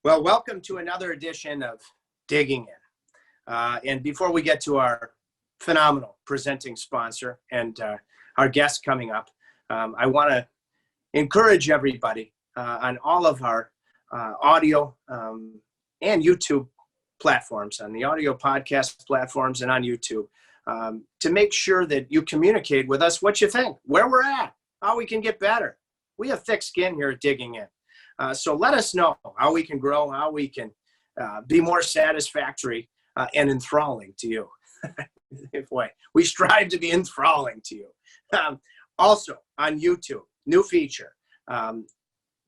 Well, welcome to another edition of Digging In. And before we get to our phenomenal presenting sponsor and our guest coming up, I want to encourage everybody on all of our audio and YouTube platforms, on the audio podcast platforms and on YouTube, to make sure that you communicate with us what you think, where we're at, how we can get better. We have thick skin here at Digging In. So let us know how we can grow, how we can be more satisfactory and enthralling to you. Boy, we strive to be enthralling to you. Also on YouTube, new feature.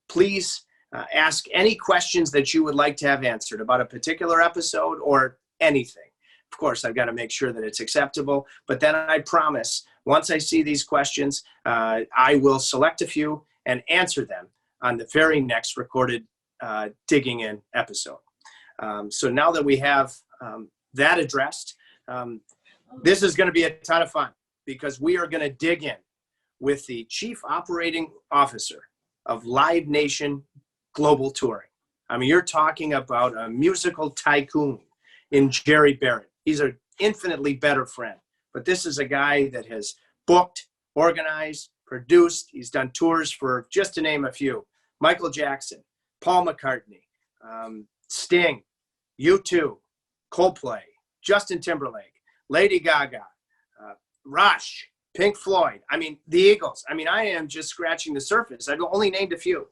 Please ask any questions that you would like to have answered about a particular episode or anything. Of course, I've got to make sure that it's acceptable, but then I promise, once I see these questions, I will select a few and answer them on the very next recorded Digging In episode. So now that we have that addressed, this is going to be a ton of fun because we are going to dig in with the Chief Operating Officer of LiveNation Global Touring. I mean, you're talking about a musical tycoon in Gerry Barad. He's an infinitely better friend, but this is a guy that has booked, organized, produced. He's done tours for, just to name a few, Michael Jackson, Paul McCartney, Sting, U2, Coldplay, Justin Timberlake, Lady Gaga, Rush, Pink Floyd. I mean, the Eagles. I mean, I am just scratching the surface. I've only named a few.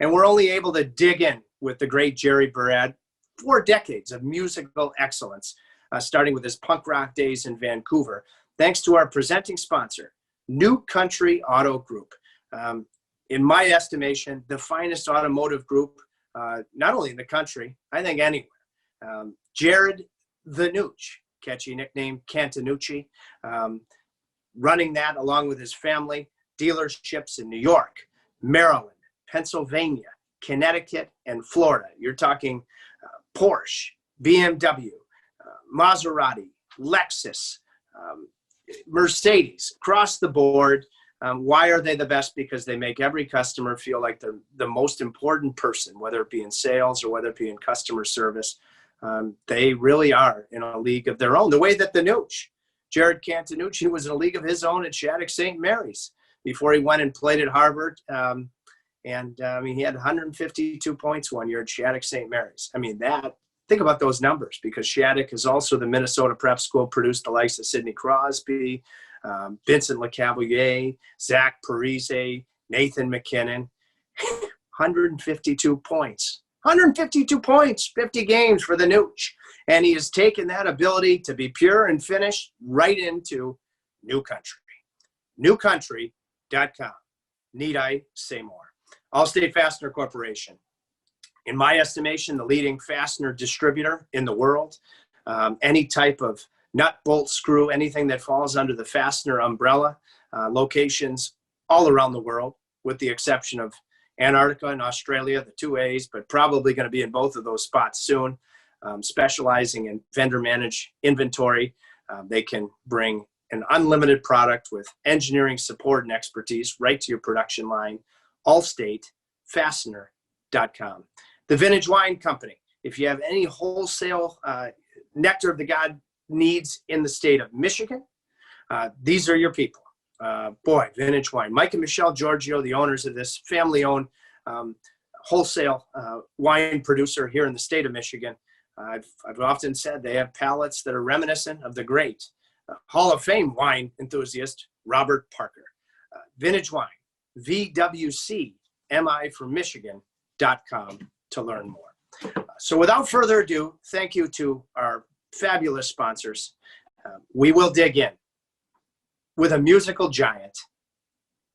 And we're only able to dig in with the great Gerry Barad. 4 decades of musical excellence, starting with his punk rock days in Vancouver, thanks to our presenting sponsor, New Country Auto Group. In my estimation, the finest automotive group, not only in the country, I think anywhere. Jared the Nooch, catchy nickname, Cantanucci, running that along with his family, dealerships in New York, Maryland, Pennsylvania, Connecticut, and Florida. You're talking Porsche, BMW, Maserati, Lexus, Mercedes, across the board. Why are they the best? Because they make every customer feel like they're the most important person, whether it be in sales or whether it be in customer service. They really are in a league of their own. The way that the Nooch, Jared Cantanucci, was in a league of his own at Shattuck St. Mary's before he went and played at Harvard. I mean, he had 152 points one year at Shattuck St. Mary's. I mean, think about those numbers, because Shattuck is also the Minnesota prep school, produced the likes of Sidney Crosby, Vincent LeCavalier, Zach Parise, Nathan McKinnon. 152 points. 152 points, 50 games for the Nooch. And he has taken that ability to be pure and finished right into New Country. NewCountry.com. Need I say more? Allstate Fastener Corporation. In my estimation, the leading fastener distributor in the world. Any type of nut, bolt, screw, anything that falls under the fastener umbrella. Locations all around the world, with the exception of Antarctica and Australia, the 2 A's, but probably going to be in both of those spots soon. Specializing in vendor managed inventory. They can bring an unlimited product with engineering support and expertise right to your production line. AllstateFastener.com. The Vintage Wine Company. If you have any wholesale nectar of the God needs in the state of Michigan, these are your people. Vintage Wine. Mike and Michelle Giorgio, the owners of this family-owned wholesale wine producer here in the state of Michigan. I've often said they have palates that are reminiscent of the great Hall of Fame wine enthusiast, Robert Parker. Vintage Wine, VWCMI for Michigan.com to learn more. So without further ado, thank you to our fabulous sponsors. We will dig in with a musical giant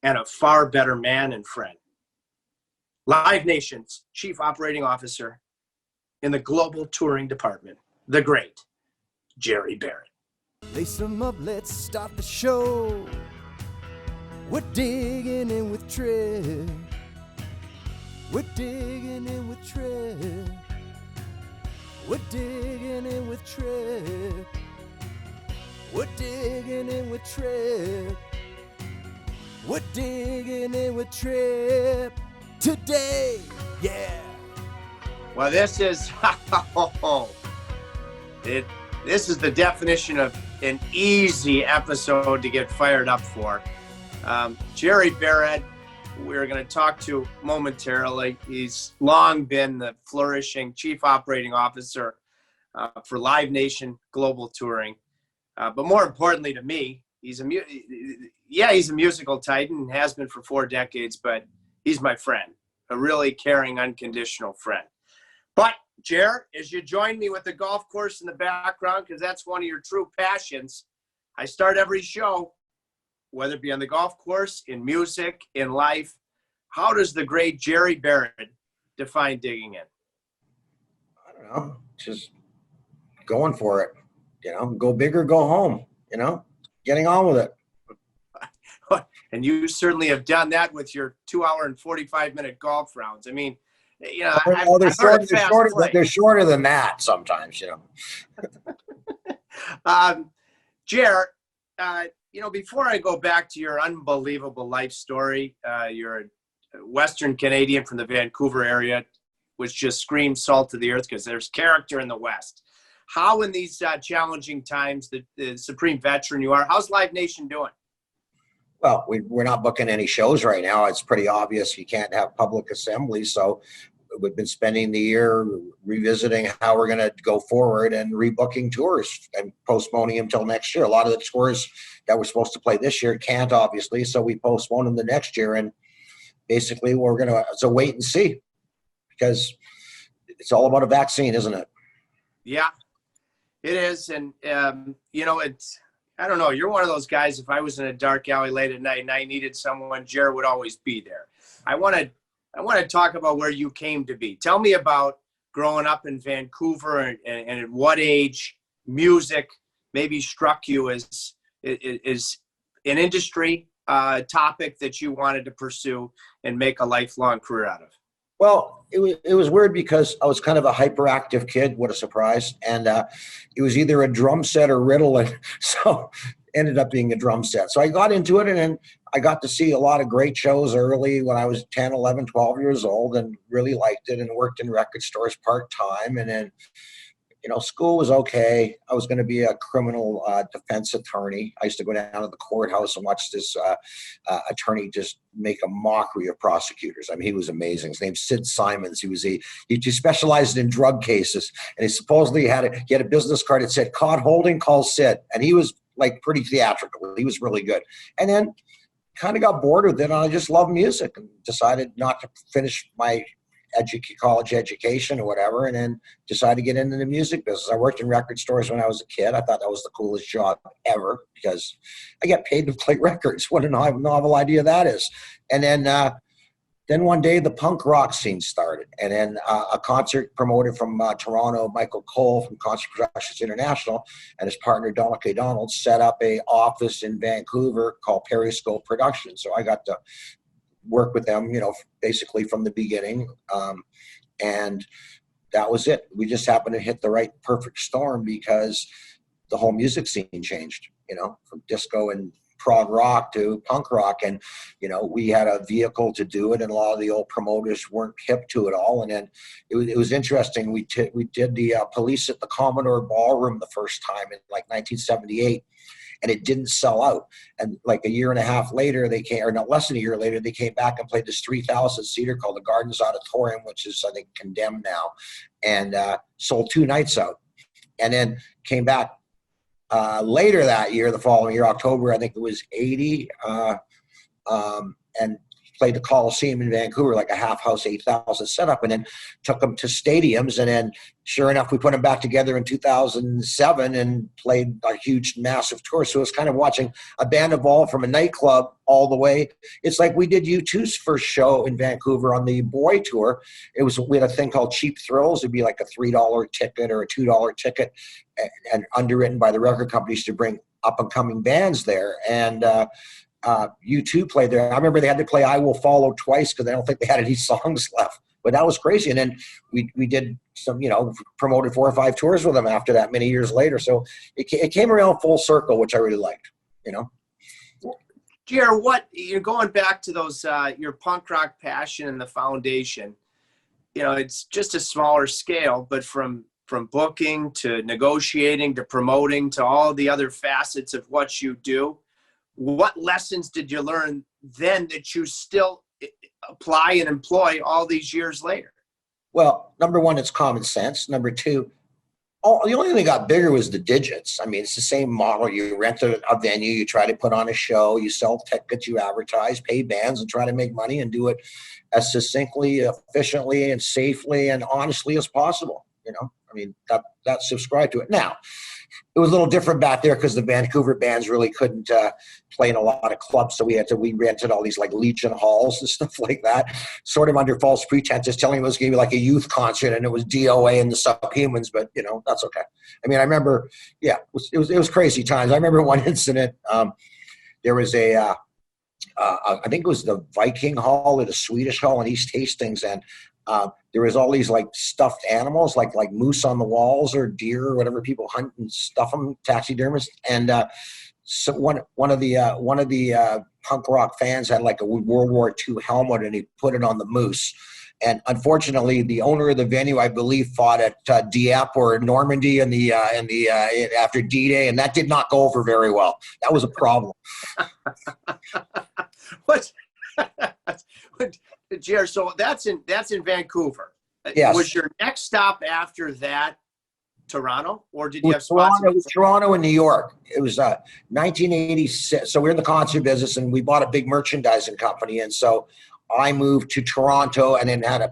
and a far better man and friend. LiveNation's Chief Operating Officer in the Global Touring Department, the great Gerry Barad. Lace them up, let's start the show. We're digging in with Trip. We're digging in with Trip. We're digging in with Trip. We're digging in with Trip. We're digging in with Trip today, yeah. Well, this is this is the definition of an easy episode to get fired up for. Gerry Barad, we're going to talk to momentarily. He's long been the flourishing chief operating officer for LiveNation Global Touring. But more importantly to me, he's a musical titan and has been for 4 decades, but he's my friend, a really caring, unconditional friend. But, Jer, as you join me with the golf course in the background, because that's one of your true passions, I start every show, whether it be on the golf course, in music, in life. How does the great Gerry Barad define digging in? I don't know, just going for it, go big or go home, getting on with it. And you certainly have done that with your 2-hour and 45-minute golf rounds. I mean, they're shorter than that sometimes, Jer, before I go back to your unbelievable life story, you're a Western Canadian from the Vancouver area, which just screams salt of the earth because there's character in the West. How in these challenging times, the supreme veteran you are, how's LiveNation doing? Well, we're not booking any shows right now. It's pretty obvious you can't have public assemblies. So we've been spending the year revisiting how we're going to go forward and rebooking tours and postponing them until next year. A lot of the tours that we're supposed to play this year can't, obviously. So we postpone them the next year. And basically it's a wait and see, because it's all about a vaccine, isn't it? Yeah, it is. And, I don't know. You're one of those guys, if I was in a dark alley late at night and I needed someone, Jared would always be there. I want to talk about where you came to be. Tell me about growing up in Vancouver and at what age music maybe struck you as an industry topic that you wanted to pursue and make a lifelong career out of. Well, it was weird because I was kind of a hyperactive kid. What a surprise. And it was either a drum set or riddle. And so ended up being a drum set. So I got into it, and then I got to see a lot of great shows early when I was 10, 11, 12 years old, and really liked it, and worked in record stores part-time. And then, school was okay. I was going to be a criminal defense attorney. I used to go down to the courthouse and watch this attorney just make a mockery of prosecutors. I mean, he was amazing. His name's Sid Simons. He specialized in drug cases, and he supposedly had a business card that said "Caught holding, call Sid," and he was like pretty theatrical. He was really good. And then kind of got bored with it, and I just loved music and decided not to finish my college education or whatever, and then decided to get into the music business. I worked in record stores when I was a kid. I thought that was the coolest job ever because I get paid to play records. What a novel idea that is. And then one day the punk rock scene started, and then a concert promoter from Toronto, Michael Cole from Concert Productions International, and his partner Donald K. Donald set up a office in Vancouver called Periscope Productions. So I got to work with them, basically from the beginning. And that was it. We just happened to hit the right perfect storm because the whole music scene changed, from disco and prog rock to punk rock. And, we had a vehicle to do it, and a lot of the old promoters weren't hip to it all. And then it was interesting. We did the Police at the Commodore Ballroom the first time in like 1978. And it didn't sell out. And like a year and a half later, less than a year later, they came back and played this 3,000-seater called the Gardens Auditorium, which is, I think, condemned now, and sold 2 nights out. And then came back later that year, the following year, October, I think it was 80, and played the Coliseum in Vancouver, like a half-house, 8,000 setup, and then took them to stadiums. And then, sure enough, we put them back together in 2007 and played a huge, massive tour. So it's kind of watching a band evolve from a nightclub all the way. It's like we did U2's first show in Vancouver on the Boy Tour. We had a thing called Cheap Thrills. It'd be like a $3 ticket or a $2 ticket, and underwritten by the record companies to bring up-and-coming bands there. And U2 played there. I remember they had to play I Will Follow twice because I don't think they had any songs left. But that was crazy. And then we did some, promoted 4 or 5 tours with them after that many years later. So it came around full circle, which I really liked, Jer, you're going back to those, your punk rock passion and the foundation. it's just a smaller scale, but from booking to negotiating to promoting to all the other facets of what you do, what lessons did you learn then that you still apply and employ all these years later? Well, number one, it's common sense. Number two, the only thing that got bigger was the digits. I mean, it's the same model. You rent a venue, you try to put on a show, you sell tickets, you advertise, pay bands, and try to make money and do it as succinctly, efficiently, and safely and honestly as possible. I mean, that subscribed to it. Now, it was a little different back there because the Vancouver bands really couldn't play in a lot of clubs, so we rented all these like Legion halls and stuff like that, sort of under false pretenses, telling us it was going to be like a youth concert and it was DOA and the Subhumans, but that's okay. I mean, I remember, it was crazy times. I remember one incident. There was I think it was the Viking Hall or the Swedish Hall in East Hastings, and there was all these like stuffed animals, like moose on the walls or deer or whatever people hunt and stuff them, taxidermists. And so one of the punk rock fans had like a World War II helmet, and he put it on the moose. And unfortunately, the owner of the venue, I believe, fought at Dieppe or Normandy after D-Day, and that did not go over very well. That was a problem. What? Gerry, so that's in Vancouver. Yes. Was your next stop after that Toronto, or did you have spots? It was Toronto and New York. It was 1986. So we're in the concert business, and we bought a big merchandising company, and so I moved to Toronto and then had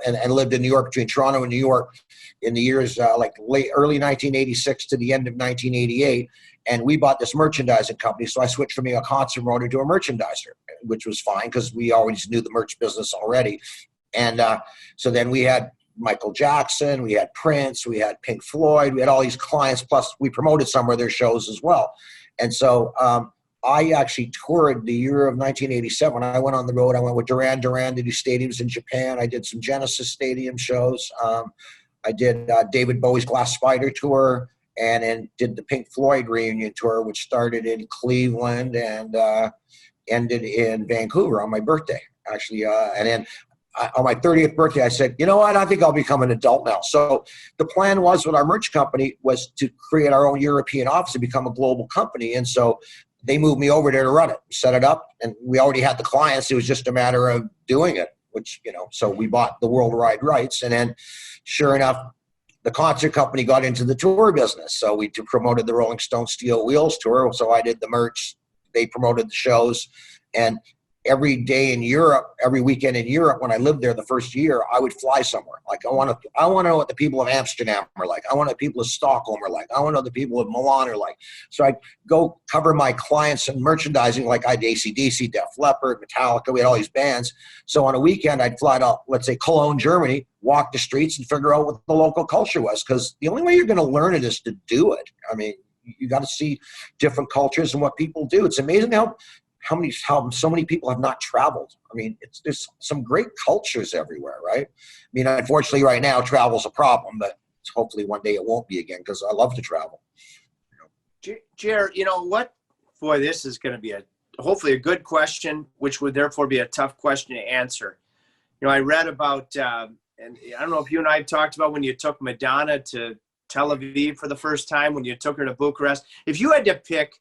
and lived in New York, between Toronto and New York in the years early 1986 to the end of 1988. And we bought this merchandising company. So I switched from being a concert promoter to a merchandiser, which was fine because we always knew the merch business already. And so then we had Michael Jackson, we had Prince, we had Pink Floyd, we had all these clients, plus we promoted some of their shows as well. And so I actually toured the year of 1987. I went on the road. I went with Duran Duran to do stadiums in Japan. I did some Genesis Stadium shows. I did David Bowie's Glass Spider tour, and then did the Pink Floyd reunion tour, which started in Cleveland and ended in Vancouver on my birthday, actually. And then on my 30th birthday, I said, you know what, I think I'll become an adult now. So the plan was with our merch company was to create our own European office and become a global company. And so they moved me over there to run it, set it up, and we already had the clients. It was just a matter of doing it, which, so we bought the worldwide rights. And then sure enough, the concert company got into the tour business. So we promoted the Rolling Stone Steel Wheels tour. So I did the merch. They promoted the shows. And every day in Europe, every weekend in Europe, when I lived there the first year, I would fly somewhere. Like I want to know what the people of Amsterdam are like. I want to know the people of Stockholm are like. I want to know the people of Milan are like. So I'd go cover my clients and merchandising, like I had AC/DC, Def Leppard, Metallica. We had all these bands. So on a weekend, I'd fly to, let's say, Cologne, Germany, walk the streets and figure out what the local culture was. Because the only way you're going to learn it is to do it. I mean, you got to see different cultures and what people do. It's amazing how so many people have not traveled. I mean, there's some great cultures everywhere, right? I mean, unfortunately, right now, travel's a problem, but hopefully one day it won't be again because I love to travel. Gerry, you know what? Boy, this is going to be hopefully a good question, which would therefore be a tough question to answer. I read about, and I don't know if you and I have talked about when you took Madonna to Tel Aviv for the first time, when you took her to Bucharest. If you had to pick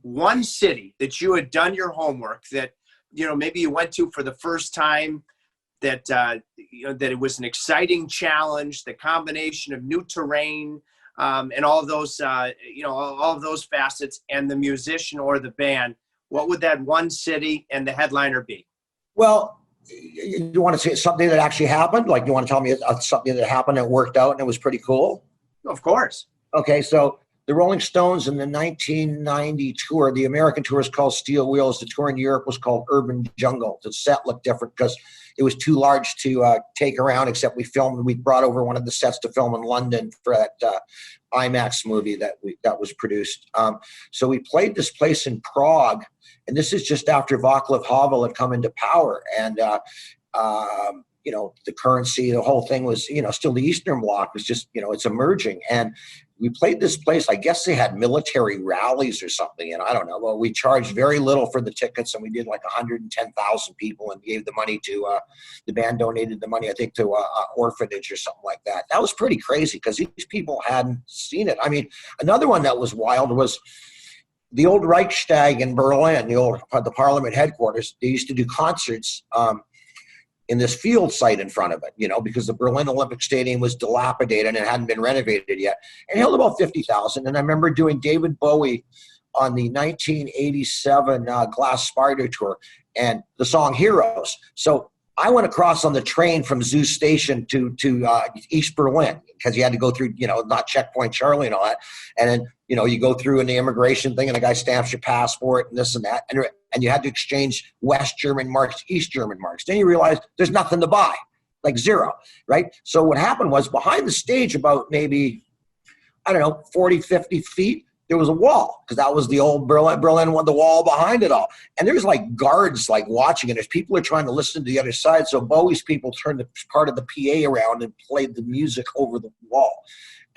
one city that you had done your homework, that maybe you went to for the first time, that that it was an exciting challenge, the combination of new terrain, and all of those all of those facets, and the musician or the band, what would that one city and the headliner be? Well, you want to say something that actually happened? Like you want to tell me something that happened that worked out and it was pretty cool? Of course. Okay, so the Rolling Stones in the 1990 tour, the American tour is called Steel Wheels. The tour in Europe was called Urban Jungle. The set looked different because it was too large to take around, except we brought over one of the sets to film in London for that IMAX movie that was produced. So we played this place in Prague, and this is just after Václav Havel had come into power. And the currency, the whole thing was, still the Eastern Bloc was just, it's emerging. And we played this place. I guess they had military rallies or something. And I don't know. Well, we charged very little for the tickets, and we did like 110,000 people and gave the money to, the band donated the money, I think, to a orphanage or something like that. That was pretty crazy because these people hadn't seen it. I mean, another one that was wild was the old Reichstag in Berlin, the Parliament headquarters. They used to do concerts in this field site in front of it, because the Berlin Olympic Stadium was dilapidated and it hadn't been renovated yet. It held about 50,000. And I remember doing David Bowie on the 1987 Glass Spider tour and the song Heroes. So I went across on the train from Zoo Station to East Berlin because you had to go through, not Checkpoint Charlie and all that. And then, you go through in the immigration thing and the guy stamps your passport and this and that. And you had to exchange West German marks, East German marks. Then you realize there's nothing to buy, like zero, right? So what happened was behind the stage about maybe, 40, 50 feet, there was a wall because that was the old Berlin one, the wall behind it all. And there's like guards like watching it as people are trying to listen to the other side. So Bowie's people turned the part of the PA around and played the music over the wall.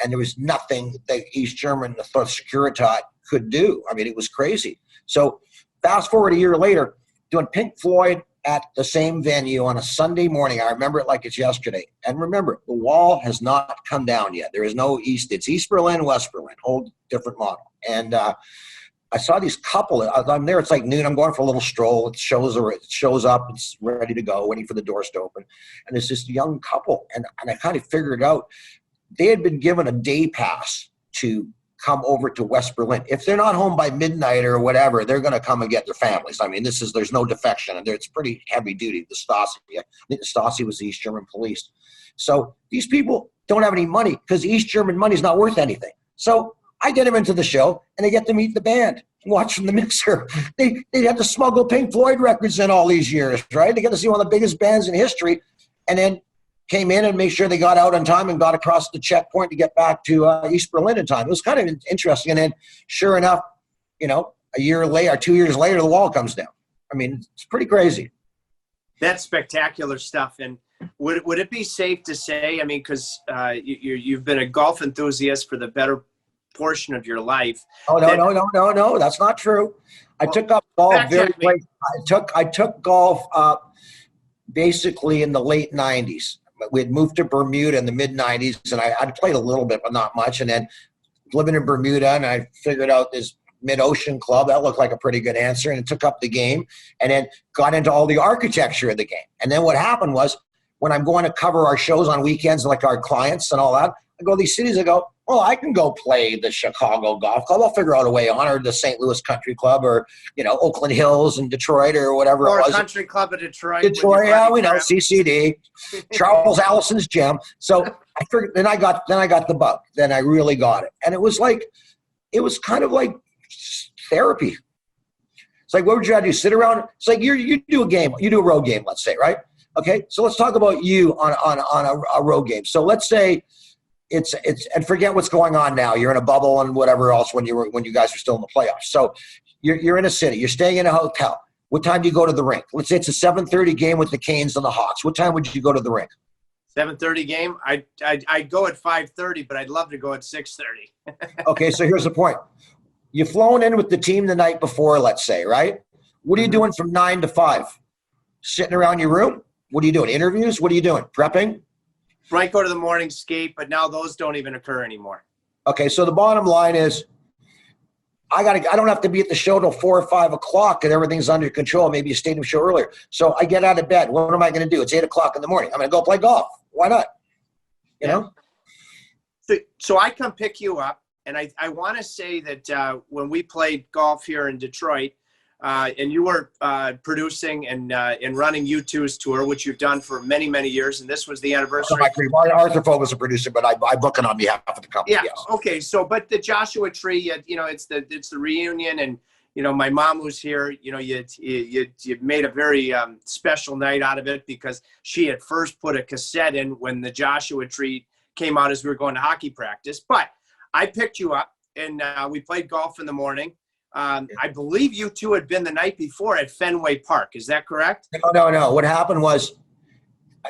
And there was nothing that East German Securitat could do. I mean, it was crazy. So fast forward a year later, doing Pink Floyd at the same venue on a Sunday morning. I remember it like it's yesterday. And remember, the wall has not come down yet. There is no East. It's East Berlin, West Berlin, whole different model. And I saw these couple. I'm there. It's like noon. I'm going for a little stroll. It shows up. It's ready to go, waiting for the doors to open. And there's this young couple. And I kind of figured out they had been given a day pass to come over to West Berlin. If they're not home by midnight or whatever, they're going to come and get their families. I mean, there's no defection. And it's pretty heavy duty, the Stasi. I think the Stasi was the East German police. So these people don't have any money because East German money is not worth anything. So I get them into the show and they get to meet the band, watch from the mixer. They had to smuggle Pink Floyd records in all these years, right? They got to see one of the biggest bands in history and then came in and made sure they got out on time and got across the checkpoint to get back to East Berlin in time. It was kind of interesting. And then sure enough, a year later, 2 years later, the wall comes down. I mean, it's pretty crazy. That's spectacular stuff. And would it be safe to say, I mean, because you've been a golf enthusiast for the better portion of your life. Oh, no. That's not true. I took up golf very late. I took golf basically in the late 90s. We had moved to Bermuda in the mid-90s, and I'd played a little bit, but not much. And then living in Bermuda, and I figured out this mid-ocean club. That looked like a pretty good answer, and it took up the game, and then got into all the architecture of the game. And then what happened was when I'm going to cover our shows on weekends, like our clients and all that, I go to these cities, I go, well, I can go play the Chicago Golf Club. I'll figure out a way on, or the St. Louis Country Club, or, Oakland Hills in Detroit or whatever it was. Or Country Club of Detroit. Detroit, yeah, we know, CCD, Charles Allison's gem. So I figured, then I got the bug. Then I really got it. And it was kind of like therapy. It's like, what would you rather do? Sit around? It's like you do a game, you do a road game, let's say, right? Okay, so let's talk about you on a road game. So let's say, it's and forget what's going on now. You're in a bubble and whatever else when you guys are still in the playoffs. So you're in a city. You're staying in a hotel. What time do you go to the rink? Let's say it's a 7:30 game with the Canes and the Hawks. What time would you go to the rink? 7:30 game. I'd go at 5:30, but I'd love to go at 6:30. Okay, so here's the point. You've flown in with the team the night before, let's say, right? What are you doing from 9 to 5? Sitting around your room? What are you doing? Interviews? What are you doing? Prepping? Might go to the morning skate, but now those don't even occur anymore. Okay, so the bottom line is I don't have to be at the show till 4 or 5 o'clock and everything's under control. Maybe a stadium show earlier. So I get out of bed. What am I going to do? It's 8 o'clock in the morning. I'm going to go play golf. Why not? You know? So I come pick you up, and I want to say that when we played golf here in Detroit, and you were producing and running U2's tour, which you've done for many, many years, and this was the anniversary. Arthur Folk was a producer, but I book it on behalf of the company. Yeah. Yes. Okay. So, but the Joshua Tree, it's the reunion, and my mom was here. You made a very special night out of it because she had first put a cassette in when the Joshua Tree came out as we were going to hockey practice. But I picked you up, and we played golf in the morning. I believe you two had been the night before at Fenway Park. Is that correct? No. What happened was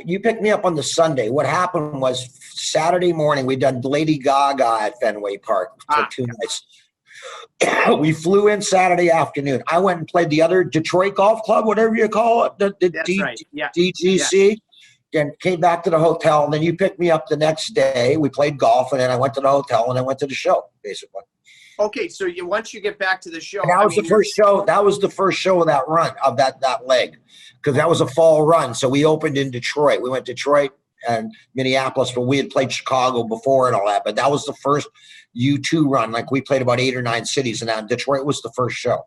you picked me up on the Sunday. What happened was Saturday morning, we done Lady Gaga at Fenway Park for 2 nights. We flew in Saturday afternoon. I went and played the other Detroit Golf Club, whatever you call it, That's right. Yeah. DGC. Then came back to the hotel, and then you picked me up the next day. We played golf, and then I went to the hotel, and I went to the show, basically. Okay, so once you get back to the show, and that was the first show. That was the first show of that run of that leg, because that was a fall run. So we opened in Detroit. We went to Detroit and Minneapolis, but we had played Chicago before and all that. But that was the first U2 run. Like we played about 8 or 9 cities, and that Detroit was the first show.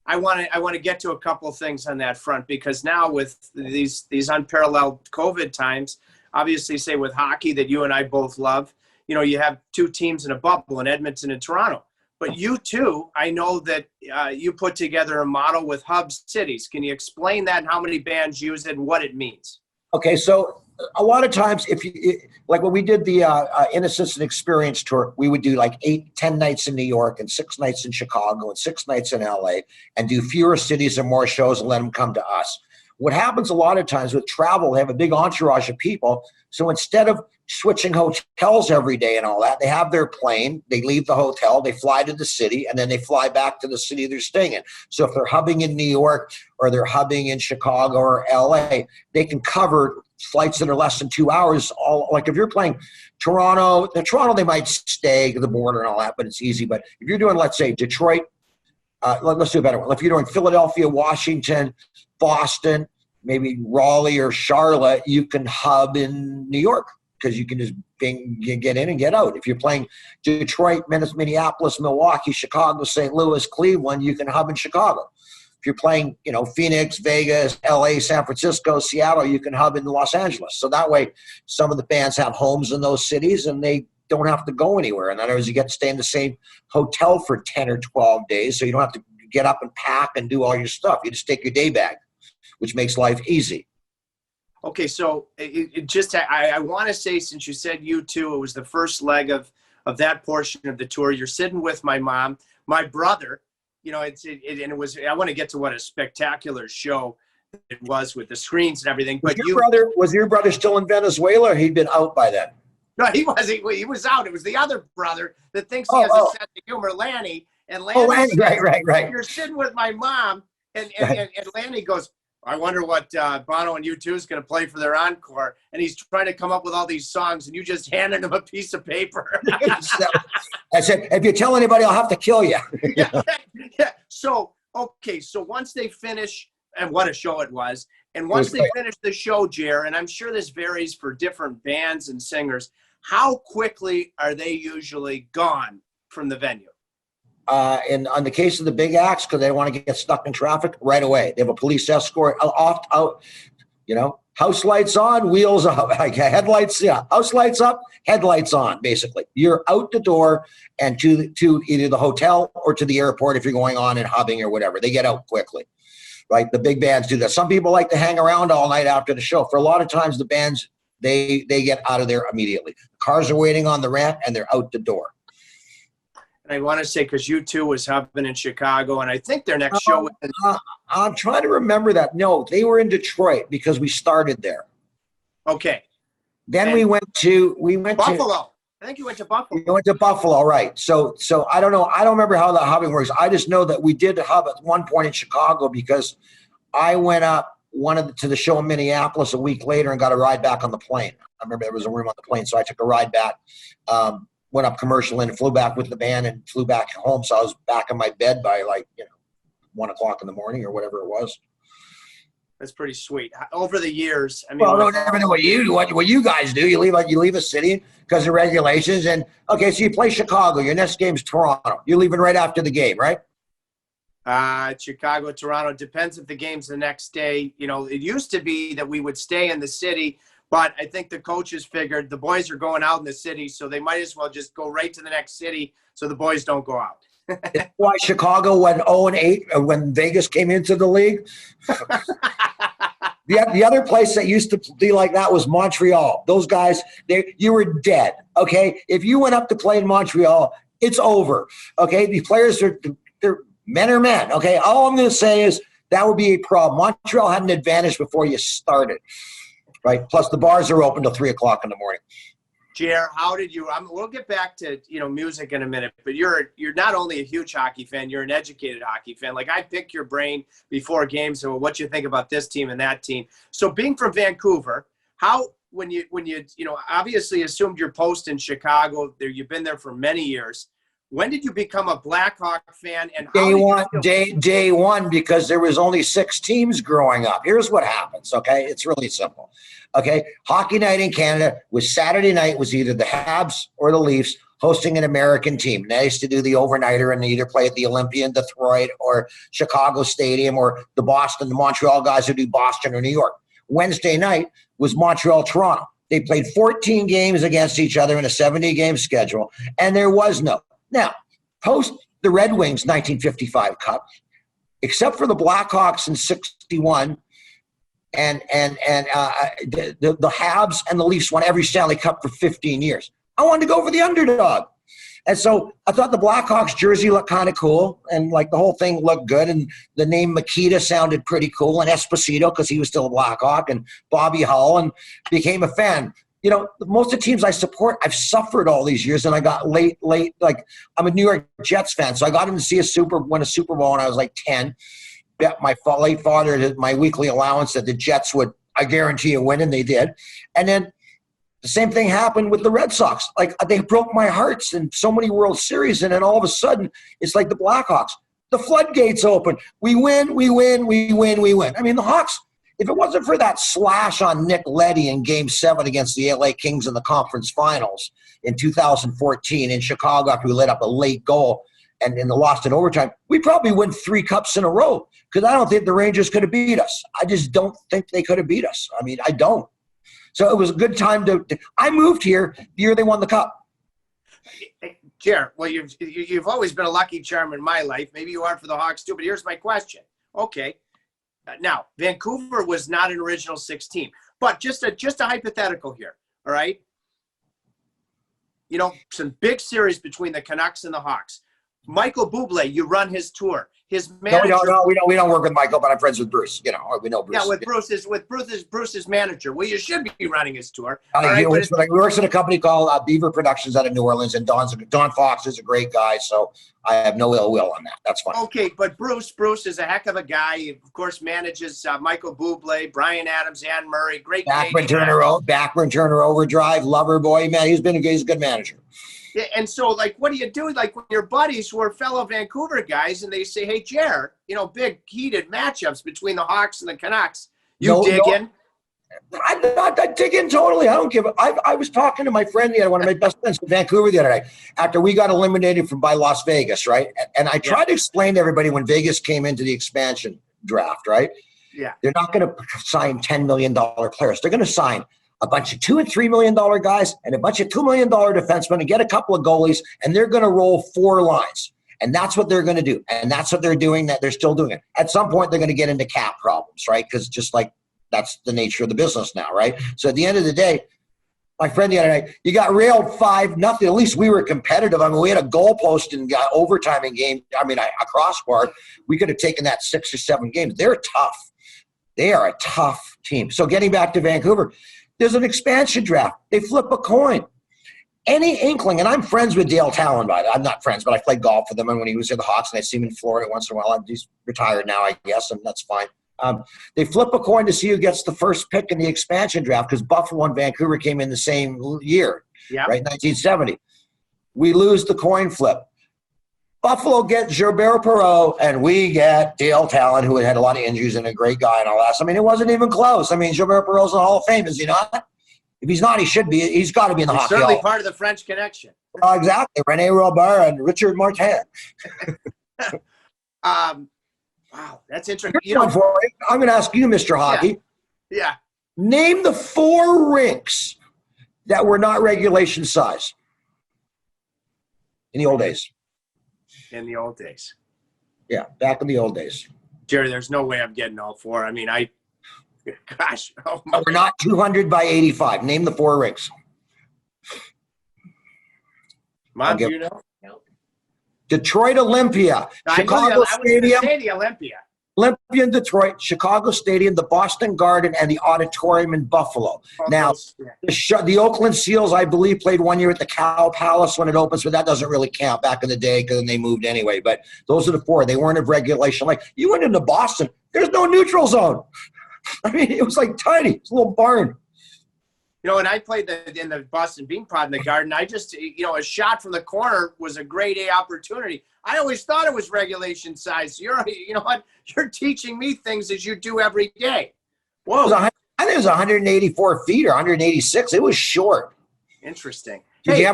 I want to get to a couple of things on that front, because now with these unparalleled COVID times, obviously, say with hockey that you and I both love, you have 2 teams in a bubble in Edmonton and Toronto. But you too, I know that you put together a model with hub cities. Can you explain that and how many bands use it and what it means? Okay, so a lot of times, like when we did the Innocence and Experience tour, we would do like 8-10 nights in New York and 6 nights in Chicago and 6 nights in LA, and do fewer cities and more shows and let them come to us. What happens a lot of times with travel, they have a big entourage of people. So instead of switching hotels every day and all that, they have their plane, they leave the hotel, they fly to the city, and then they fly back to the city they're staying in. So if they're hubbing in New York or they're hubbing in Chicago or LA, they can cover flights that are less than 2 hours. Like if you're playing Toronto, they might stay to the border and all that, but it's easy. But if you're doing, let's say, Detroit, let's do a better one. If you're doing Philadelphia, Washington, Boston, maybe Raleigh or Charlotte, you can hub in New York, because you can just get in and get out. If you're playing Detroit, Minneapolis, Milwaukee, Chicago, St. Louis, Cleveland, you can hub in Chicago. If you're playing, Phoenix, Vegas, LA, San Francisco, Seattle, you can hub in Los Angeles. So that way, some of the bands have homes in those cities and they don't have to go anywhere. In other words, you get to stay in the same hotel for 10 or 12 days, so you don't have to get up and pack and do all your stuff. You just take your day bag, which makes life easy. Okay, so I want to say, since you said U2, it was the first leg of that portion of the tour. You're sitting with my mom, my brother. It was. I want to get to what a spectacular show it was with the screens and everything. But was your brother still in Venezuela, or he'd been out by then? No, he was. He was out. It was the other brother that thinks he has a sense of humor, Lanny. And Lanny, right. You're sitting with my mom, and Lanny goes, I wonder what Bono and U2 is going to play for their encore. And he's trying to come up with all these songs, and you just handed him a piece of paper. I said, if you tell anybody, I'll have to kill you. Yeah. So once they finish, and what a show it was, and once they finish the show, Jer, and I'm sure this varies for different bands and singers, how quickly are they usually gone from the venue? And on the case of the big acts, because they want to get stuck in traffic, right away. They have a police escort out, house lights on, wheels up, headlights, house lights up, headlights on, basically. You're out the door and to either the hotel or to the airport if you're going on and hubbing or whatever. They get out quickly, right? The big bands do that. Some people like to hang around all night after the show. For a lot of times, the bands, they get out of there immediately. The cars are waiting on the ramp and they're out the door. And I want to say, because U2 was hubbing in Chicago, and I think their next show was I'm trying to remember that. No, they were in Detroit because we started there. Okay. Then we went to Buffalo. I think you went to Buffalo. We went to Buffalo, right. So I don't know. I don't remember how the hubbing works. I just know that we did hub at one point in Chicago because I went up to the show in Minneapolis a week later and got a ride back on the plane. I remember there was a room on the plane, so I took a ride back. Went up commercial and flew back with the band and flew back home. So I was back in my bed by 1 o'clock in the morning or whatever it was. That's pretty sweet. Over the years, I mean, well, I don't ever know what you guys do. You leave a city because of regulations. And okay, so you play Chicago. Your next game's Toronto. You're leaving right after the game, right? Chicago, Toronto. Depends if the game's the next day. It used to be that we would stay in the city. But I think the coaches figured the boys are going out in the city, so they might as well just go right to the next city so the boys don't go out. That's why Chicago went 0-8 when Vegas came into the league. The other place that used to be like that was Montreal. Those guys, you were dead, okay? If you went up to play in Montreal, it's over, okay? These players, they're men are men, okay? All I'm going to say is that would be a problem. Montreal had an advantage before you started. right? Plus the bars are open till 3 o'clock in the morning. Jer, how did you? We'll get back to music in a minute, but you're not only a huge hockey fan, you're an educated hockey fan. Like, I pick your brain before games and what you think about this team and that team. So, being from Vancouver, how when you obviously assumed your post in Chicago, there you've been there for many years. When did you become a Blackhawk fan? And how day one, because there was only 6 teams growing up. Here's what happens, okay? It's really simple, okay? Hockey night in Canada was Saturday night was either the Habs or the Leafs hosting an American team. They used to do the overnighter and they either play at the Olympia in Detroit or Chicago Stadium, or the Montreal guys who do Boston or New York. Wednesday night was Montreal-Toronto. They played 14 games against each other in a 70-game schedule, and there was no. Now, post the Red Wings 1955 Cup, except for the Blackhawks in 61, and the Habs and the Leafs won every Stanley Cup for 15 years. I wanted to go for the underdog. And so I thought the Blackhawks jersey looked kind of cool, and like the whole thing looked good, and the name Makita sounded pretty cool, and Esposito because he was still a Blackhawk, and Bobby Hull, and became a fan. Most of the teams I support, I've suffered all these years, and I got late. Like, I'm a New York Jets fan, so I got him to see win a Super Bowl when I was like 10. Bet my late father my weekly allowance that the Jets would, I guarantee, a win, and they did. And then the same thing happened with the Red Sox. Like, they broke my hearts in so many World Series, and then all of a sudden, it's like the Blackhawks. The floodgates open. We win. I mean, the Hawks. If it wasn't for that slash on Nick Leddy in Game 7 against the LA Kings in the conference finals in 2014 in Chicago after we let up a late goal and lost in overtime, we probably win 3 cups in a row, because I don't think the Rangers could have beat us. I just don't think they could have beat us. I mean, I don't. So it was a good time I moved here the year they won the cup. Jer, well, you've always been a lucky charm in my life. Maybe you are for the Hawks too, but here's my question. Okay. Now, Vancouver was not an original 6 team, but just a hypothetical here, all right? Some big series between the Canucks and the Hawks. Michael Bublé, you run his tour. His manager. No, we don't work with Michael, but I'm friends with Bruce. We know Bruce. Yeah, with Bruce's manager. Well, you should be running his tour. He works in a company called Beaver Productions out of New Orleans, and Don Fox is a great guy, so I have no ill will on that. That's fine. Okay, but Bruce is a heck of a guy. He, of course, manages Michael Bublé, Bryan Adams, Ann Murray, great. Backman Turner Overdrive, Loverboy. Man, he's a good manager. Yeah, and so, like, what do you do? Like, when your buddies who are fellow Vancouver guys, and they say, "Hey, Jer, big heated matchups between the Hawks and the Canucks." You dig in? I dig in totally. I don't give a. I was talking to my friend, one of my best friends from Vancouver the other night, after we got eliminated by Las Vegas, right? And I tried to explain to everybody when Vegas came into the expansion draft, right? Yeah. They're not going to sign $10 million players. They're going to sign a bunch of $2 and $3 million guys and a bunch of $2 million defensemen and get a couple of goalies, and they're going to roll 4 lines. And that's what they're going to do. And that's what they're doing, that they're still doing it. At some point, they're going to get into cap problems, right? Because just like that's the nature of the business now, right? So at the end of the day, my friend the other night, you got railed 5-0. At least we were competitive. I mean, we had a goalpost and got overtime in game. I mean, a crossbar. We could have taken that 6 or 7 games. They're tough. They are a tough team. So getting back to Vancouver, there's an expansion draft. They flip a coin. Any inkling, and I'm friends with Dale Talon, by I'm not friends, but I played golf with him, and when he was in the Hawks, and I see him in Florida once in a while. He's retired now, I guess, and that's fine. They flip a coin to see who gets the first pick in the expansion draft, because Buffalo and Vancouver came in the same year, right, 1970. We lose the coin flip. Buffalo gets Gerry Barad, and we get Dale Talon, who had a lot of injuries and a great guy and all that. So, I mean, it wasn't even close. I mean, Gerry Barad's in the Hall of Fame, is he not? If he's not, he should be. He's got to be in the Hockey Hall. Certainly part of the French Connection. Exactly. René Robert and Richard Martin. Wow, that's interesting. I'm going to ask you, Mr. Hockey. Yeah. Name the 4 rinks that were not regulation size in the old days. In the old days. Yeah, back in the old days. Jerry, there's no way I'm getting all 4. I mean, gosh. Oh my. We're not 200 by 85. Name the 4 rinks. Mom, do you know? No. Detroit Olympia, Chicago Stadium. I was going to say the Olympia. Olympia in Detroit, Chicago Stadium, the Boston Garden, and the Auditorium in Buffalo. Now, the Oakland Seals, I believe, played one year at the Cow Palace when it opens, but that doesn't really count back in the day because then they moved anyway. But those are the four. They weren't of regulation. Like, you went into Boston, there's no neutral zone. I mean, it was like tiny. It's a little barn. You know, when I played in the Boston Bean Pod in the Garden, I just, you know, a shot from the corner was a grade A opportunity. I always thought it was regulation size. You know what? You're teaching me things as you do every day. Whoa. I think it was 184 feet or 186. It was short. Interesting. Did you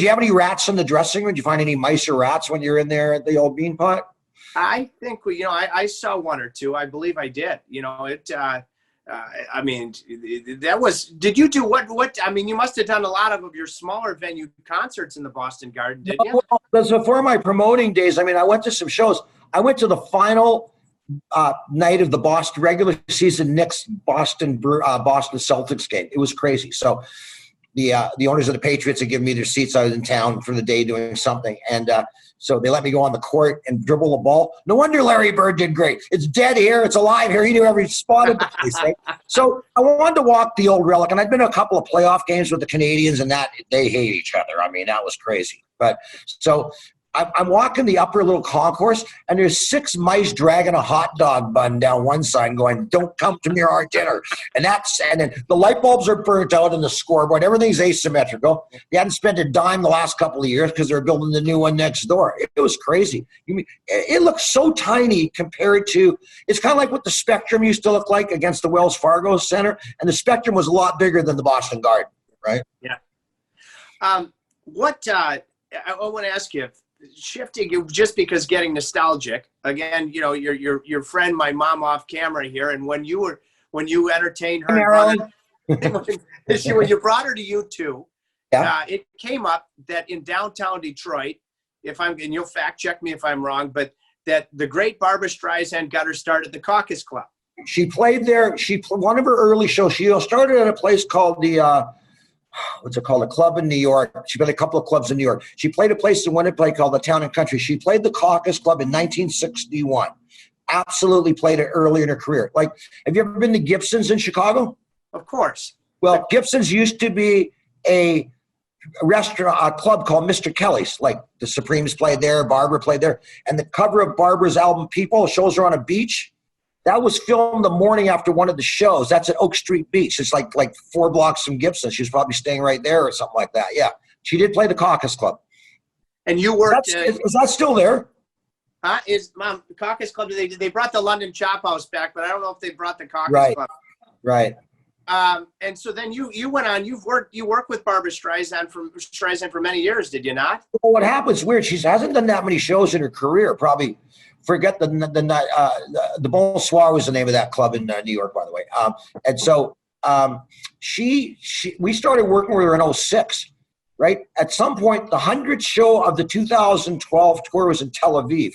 have any rats in the dressing room? Did you find any mice or rats when you were in there at the old Bean Pot? I think I saw one or two. I believe I did. You know, I mean, that was, did you do what, I mean, you must have done a lot of your smaller venue concerts in the Boston Garden, didn't you? Well, before my promoting days, I mean, I went to some shows. I went to the final night of the Boston regular season Knicks Boston Celtics game. It was crazy. So the owners of the Patriots had given me their seats. I was in town for the day doing something. And so they let me go on the court and dribble the ball. No wonder Larry Bird did great. It's dead here. It's alive here. He knew every spot of the place. Right? So I wanted to walk the old relic. And I'd been to a couple of playoff games with the Canadians, and that they hate each other. I mean, that was crazy. But so I'm walking the upper little concourse, and there's 6 mice dragging a hot dog bun down one side and going, "Don't come to near our dinner." And then the light bulbs are burnt out in the scoreboard. Everything's asymmetrical. They hadn't spent a dime the last couple of years because they're building the new one next door. It was crazy. It looks so tiny compared to, it's kind of like what the Spectrum used to look like against the Wells Fargo Center. And the Spectrum was a lot bigger than the Boston Garden, right? Yeah. I want to ask you, shifting just because getting nostalgic again, you know, your friend, my mom off camera here. And when you entertained her, when you brought her to U2, it came up that in downtown Detroit, and you'll fact check me if I'm wrong, but that the great Barbra Streisand got her start at the Caucus Club. She played there. One of her early shows, she started at a place called the, what's it called? A club in New York. She played a couple of clubs in New York. She played a place in Winnipeg called the Town and Country. She played the Caucus Club in 1961. Absolutely played it early in her career. Like, have you ever been to Gibson's in Chicago? Of course. Well, Gibson's used to be a restaurant, a club called Mr. Kelly's. Like, the Supremes played there, Barbra played there. And the cover of Barbara's album, People, shows her on a beach. That was filmed the morning after one of the shows. That's at Oak Street Beach. It's like 4 blocks from Gibson. She was probably staying right there or something like that. Yeah. She did play the Caucus Club. And you worked... Is that still there? The Caucus Club, they brought the London Chop House back, but I don't know if they brought the Caucus Club. Right. And so then you went on, you worked with Barbra Streisand for many years, did you not? Well, what happens, weird, she hasn't done that many shows in her career. Probably forget the Bonsoir was the name of that club in New York, by the way. And so we started working with her in 06, right? At some point, the 100th show of the 2012 tour was in Tel Aviv.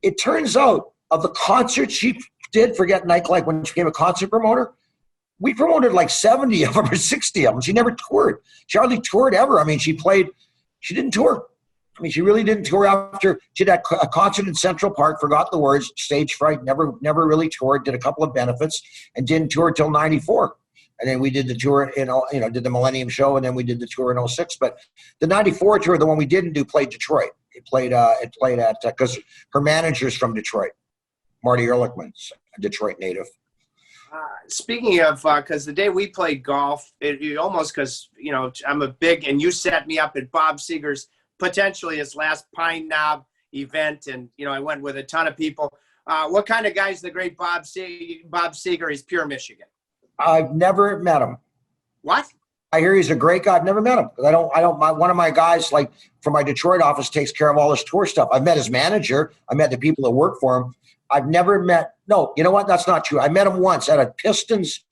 It turns out, of the concerts she did, forget Nightlife when she became a concert promoter, we promoted like 70 of them or 60 of them. She never toured. She hardly toured ever. I mean, she didn't tour. I mean, she really didn't tour after she did a concert in Central Park, forgot the words, stage fright, never really toured, did a couple of benefits, and didn't tour till 94. And then we did the tour did the Millennium Show, and then we did the tour in 06. But the 94 tour, the one we didn't do, played Detroit. It played at, because her manager's from Detroit. Marty Ehrlichman's a Detroit native. Speaking of, because the day we played golf, it almost, because, you know, I'm a big, and you set me up at Bob Seger's, potentially his last Pine Knob event, and, you know, I went with a ton of people. What kind of guy's the great Bob Seger? He's pure Michigan. I've never met him. What? I hear he's a great guy. I've never met him. One of my guys, like, from my Detroit office, takes care of all his tour stuff. I've met his manager. I met the people that work for him. I've never met, no, you know what? That's not true. I met him once at a Pistons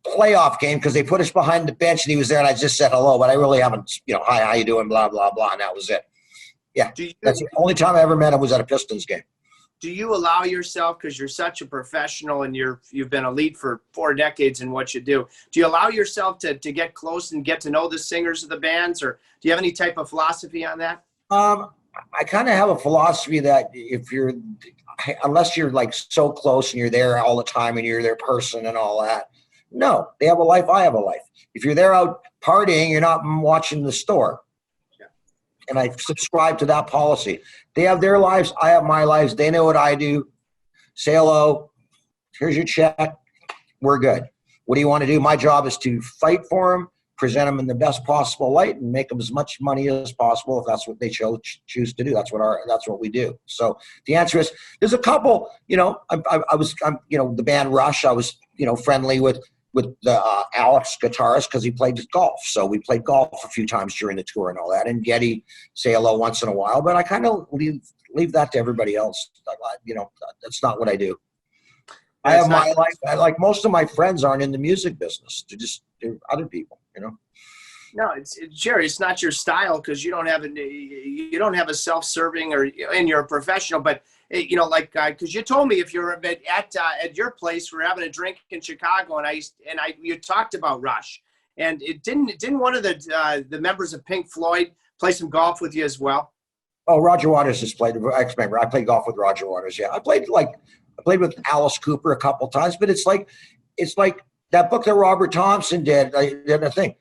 playoff game because they put us behind the bench and he was there and I just said hello, but I really haven't, you know, hi, how you doing, blah, blah, blah, and that was it. Yeah, that's the only time I ever met him was at a Pistons game. Do you allow yourself, because you're such a professional and you've been elite for 4 decades in what you do you allow yourself to get close and get to know the singers of the bands, or do you have any type of philosophy on that? I kind of have a philosophy that unless you're like so close and you're there all the time and you're their person and all that, no, they have a life, I have a life. If you're there out partying, you're not watching the store. Yeah. And I subscribe to that policy. They have their lives, I have my lives. They know what I do. Say hello. Here's your check. We're good. What do you want to do? My job is to fight for them, present them in the best possible light, and make them as much money as possible if that's what they choose to do. That's what we do. So the answer is, there's a couple. I'm the band Rush. I was friendly with the Alex guitarist because he played golf. So we played golf a few times during the tour and all that. And Getty say hello once in a while, but I kind of leave that to everybody else. That's not what I do. I have my life. Most of my friends aren't in the music business. They're other people. No, Gerry, it's not your style because you don't have a self-serving or and you're a professional. But because you told me if you're at your place, we're having a drink in Chicago, and you talked about Rush, and didn't one of the members of Pink Floyd play some golf with you as well? Oh, Roger Waters has played. I remember I played golf with Roger Waters. Yeah, I played with Alice Cooper a couple times, but it's like that book that Robert Thompson did. The thing,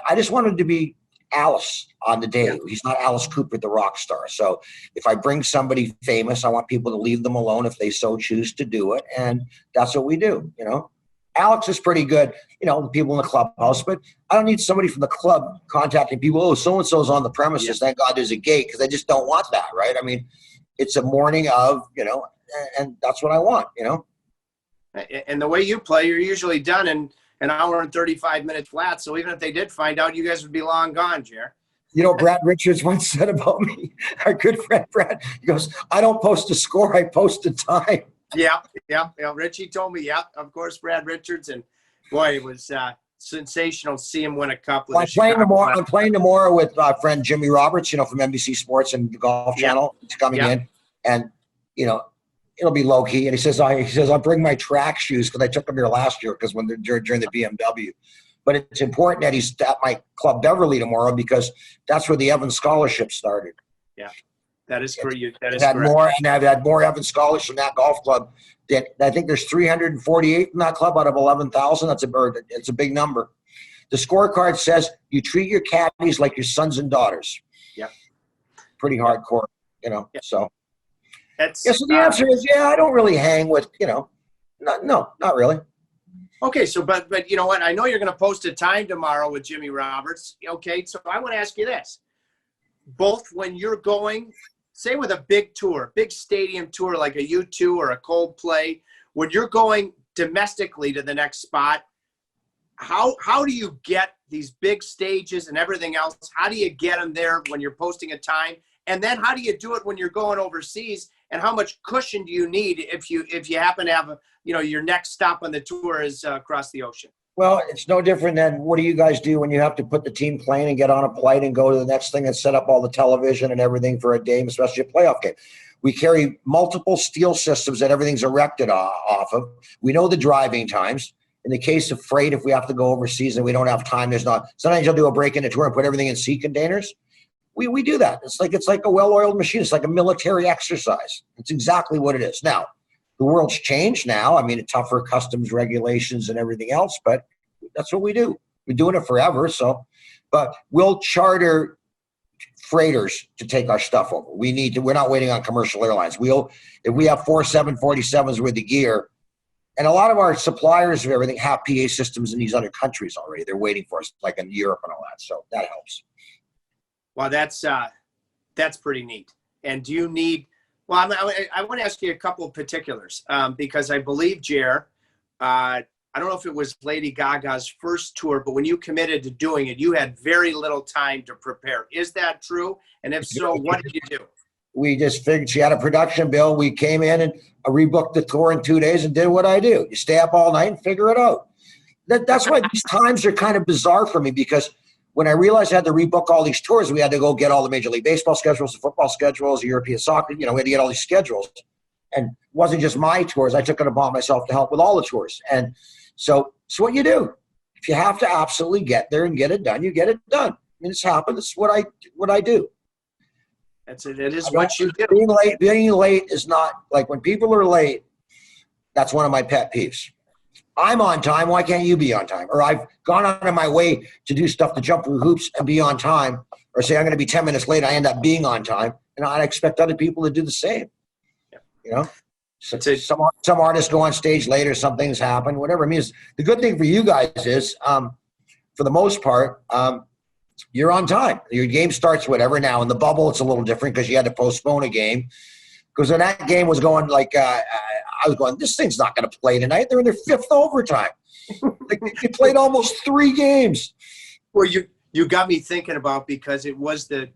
I just wanted to be Alice on the day. He's not Alice Cooper, the rock star. So if I bring somebody famous, I want people to leave them alone if they so choose to do it, and that's what we do. Alex is pretty good, the people in the clubhouse, but I don't need somebody from the club contacting people. Oh, so-and-so's on the premises. Yeah. Thank God there's a gate, because I just don't want that, right? I mean, it's a morning of, and that's what I want, And the way you play, you're usually done in an hour and 35 minutes flat. So even if they did find out, you guys would be long gone, Jer. Brad Richards once said about me, our good friend Brad, he goes, I don't post a score, I post a time. Yeah. Richie told me, yeah, of course, Brad Richards. And boy, it was sensational to see him win a cup. I'm playing tomorrow with my friend Jimmy Roberts, from NBC Sports and the Golf Channel. He's coming in, and it'll be low key. And he says I'll bring my track shoes because I took them here last year because during the BMW. But it's important that he's at my Club Beverly tomorrow because that's where the Evans Scholarship started. Yeah. That is for you. That is correct. I've had more Evans Scholars from that golf club. I think there's 348 in that club out of 11,000. It's a big number. The scorecard says you treat your caddies like your sons and daughters. Yeah. Pretty hardcore, so. So the answer is, I don't really hang with, not really. Okay, so but you know what? I know you're going to post a time tomorrow with Jimmy Roberts. Okay, so I want to ask you this. Both when you're going, say with a big tour, big stadium tour like a U2 or a Coldplay, when you're going domestically to the next spot, how do you get these big stages and everything else? How do you get them there when you're posting a time? And then how do you do it when you're going overseas? And how much cushion do you need if you happen to have your next stop on the tour is across the ocean? Well, it's no different than what do you guys do when you have to put the team plane and get on a flight and go to the next thing and set up all the television and everything for a game, especially a playoff game. We carry multiple steel systems that everything's erected off of. We know the driving times. In the case of freight, if we have to go overseas and we don't have time, sometimes you'll do a break in the tour and put everything in sea containers. We do that. It's like a well-oiled machine. It's like a military exercise. It's exactly what it is. Now, the world's changed now. I mean, tougher customs regulations and everything else, but that's what we do. We're doing it forever. But we'll charter freighters to take our stuff over. We're not waiting on commercial airlines. If we have 4 747s with the gear, and a lot of our suppliers of everything have PA systems in these other countries already. They're waiting for us, like in Europe and all that. So that helps. Well, that's pretty neat. And do you need? Well, I want to ask you a couple of particulars because I believe, Jer, I don't know if it was Lady Gaga's first tour, but when you committed to doing it, you had very little time to prepare. Is that true? And if so, what did you do? We just figured she had a production bill. We came in and rebooked the tour in 2 days and did what I do. You stay up all night and figure it out. That's why these times are kind of bizarre for me because when I realized I had to rebook all these tours, we had to go get all the Major League Baseball schedules, the football schedules, the European soccer, we had to get all these schedules. And it wasn't just my tours. I took it upon myself to help with all the tours. And so it's what you do. If you have to absolutely get there and get it done, you get it done. I mean, it's happened. It's what I do. That's it. It is what you do. Being late is not like when people are late. That's one of my pet peeves. I'm on time. Why can't you be on time? Or I've gone out of my way to do stuff to jump through hoops and be on time. Or say I'm going to be 10 minutes late. I end up being on time. And I expect other people to do the same. Yeah. You know? So some artists go on stage later. Some things happen. Whatever. I mean, the good thing for you guys is, for the most part, you're on time. Your game starts whatever. Now, in the bubble, it's a little different because you had to postpone a game. Because when that game was going, I was going, this thing's not going to play tonight. They're in their fifth overtime. They played almost 3 games. Well, you got me thinking about, because it was the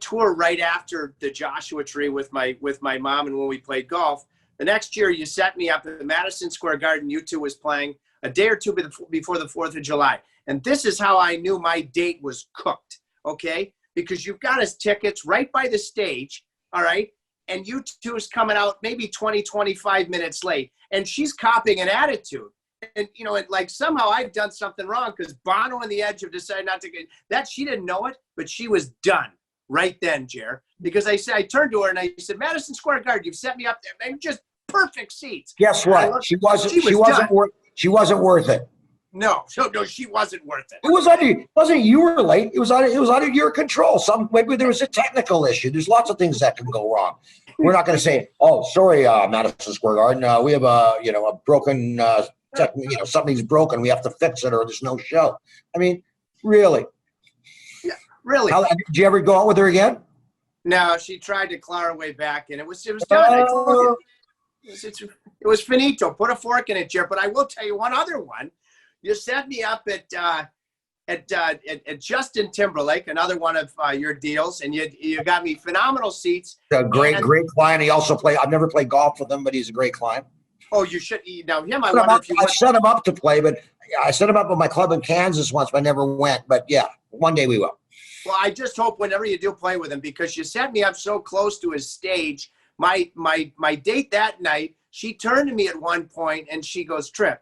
tour right after the Joshua Tree with my mom, and when we played golf. The next year, you set me up at the Madison Square Garden. U2 was playing a day or two before the 4th of July. And this is how I knew my date was cooked, okay? Because you've got us tickets right by the stage, all right? And U2 is coming out maybe 20, 25 minutes late. And she's copying an attitude. And, you know, like somehow I've done something wrong because Bono and the Edge have decided not to get that. She didn't know it, but she was done right then, Jer. Because I turned to her and I said, Madison Square Garden, you've set me up there. They're just perfect seats. Guess what? She wasn't worth it. No, she wasn't worth it. It wasn't you were late. It was out of your control. Maybe there was a technical issue. There's lots of things that can go wrong. We're not going to say, "Oh, sorry, Madison Square Garden. We have a broken something's broken. We have to fix it, or there's no show." I mean, really? Yeah, really. Did you ever go out with her again? No, she tried to claw her way back, and it was done. I told you. It was finito. Put a fork in it, Jer. But I will tell you one other one. You set me up at Justin Timberlake, another one of your deals, and you got me phenomenal seats. A great client. He also I've never played golf with him, but he's a great client. Oh, you should. Now him, I set him up to play, but I set him up with my club in Kansas once, but I never went. But yeah, one day we will. Well, I just hope whenever you do play with him, because you set me up so close to his stage. My date that night, she turned to me at one point and she goes, Trip,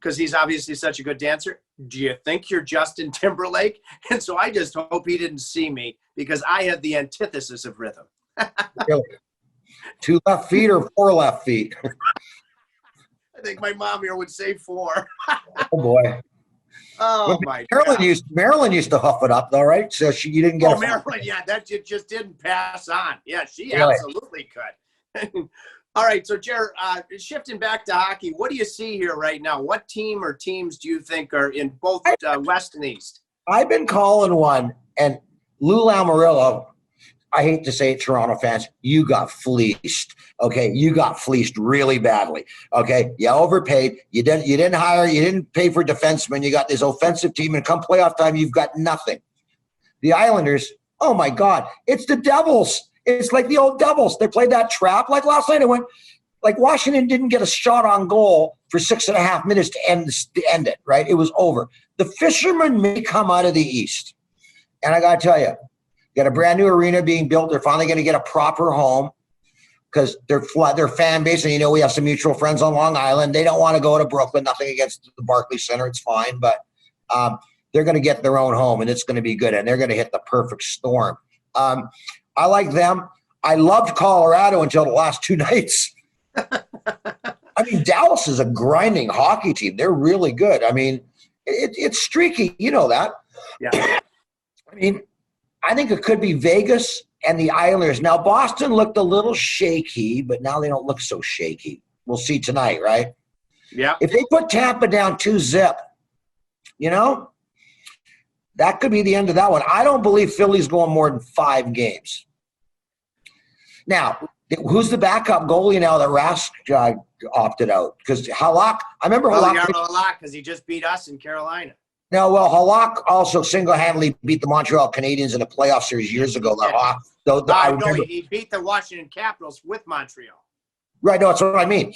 because he's obviously such a good dancer, do you think you're Justin Timberlake? And so I just hope he didn't see me, because I had the antithesis of rhythm. Really? 2 left feet or 4 left feet? I think my mom here would say 4. Oh, boy. Oh, my God. Marilyn used to huff it up, though, right? So you didn't get Marilyn, yeah, that just didn't pass on. Yeah, she really? Absolutely could. All right, so, Jer, shifting back to hockey, what do you see here right now? What team or teams do you think are in both West and East? I've been calling one, and Lou Lamoriello, I hate to say it, Toronto fans, you got fleeced. Okay, you got fleeced really badly. Okay, you overpaid. You didn't pay for defensemen. You got this offensive team, and come playoff time, you've got nothing. The Islanders, oh my God, it's the Devils. It's like the old Devils. They played that trap. Like last night, it went like Washington didn't get a shot on goal for 6.5 minutes to end it, right? It was over. The Fishermen may come out of the East. And I got to tell you, got a brand new arena being built. They're finally going to get a proper home because their fan base, and we have some mutual friends on Long Island. They don't want to go to Brooklyn. Nothing against the Barclays Center. It's fine. But they're going to get their own home, and it's going to be good. And they're going to hit the perfect storm. I like them. I loved Colorado until the last 2 nights. I mean, Dallas is a grinding hockey team. They're really good. I mean, it's streaky. You know that. Yeah. I mean, I think it could be Vegas and the Islanders. Now, Boston looked a little shaky, but now they don't look so shaky. We'll see tonight, right? Yeah. If they put Tampa down 2-0, that could be the end of that one. I don't believe Philly's going more than 5 games. Now, who's the backup goalie now that Rask opted out? Because Halak, I remember Halak. Halak, because he just beat us in Carolina. No, well, Halak also single-handedly beat the Montreal Canadiens in a playoff series years ago. He beat the Washington Capitals with Montreal. Right, no, that's what I mean.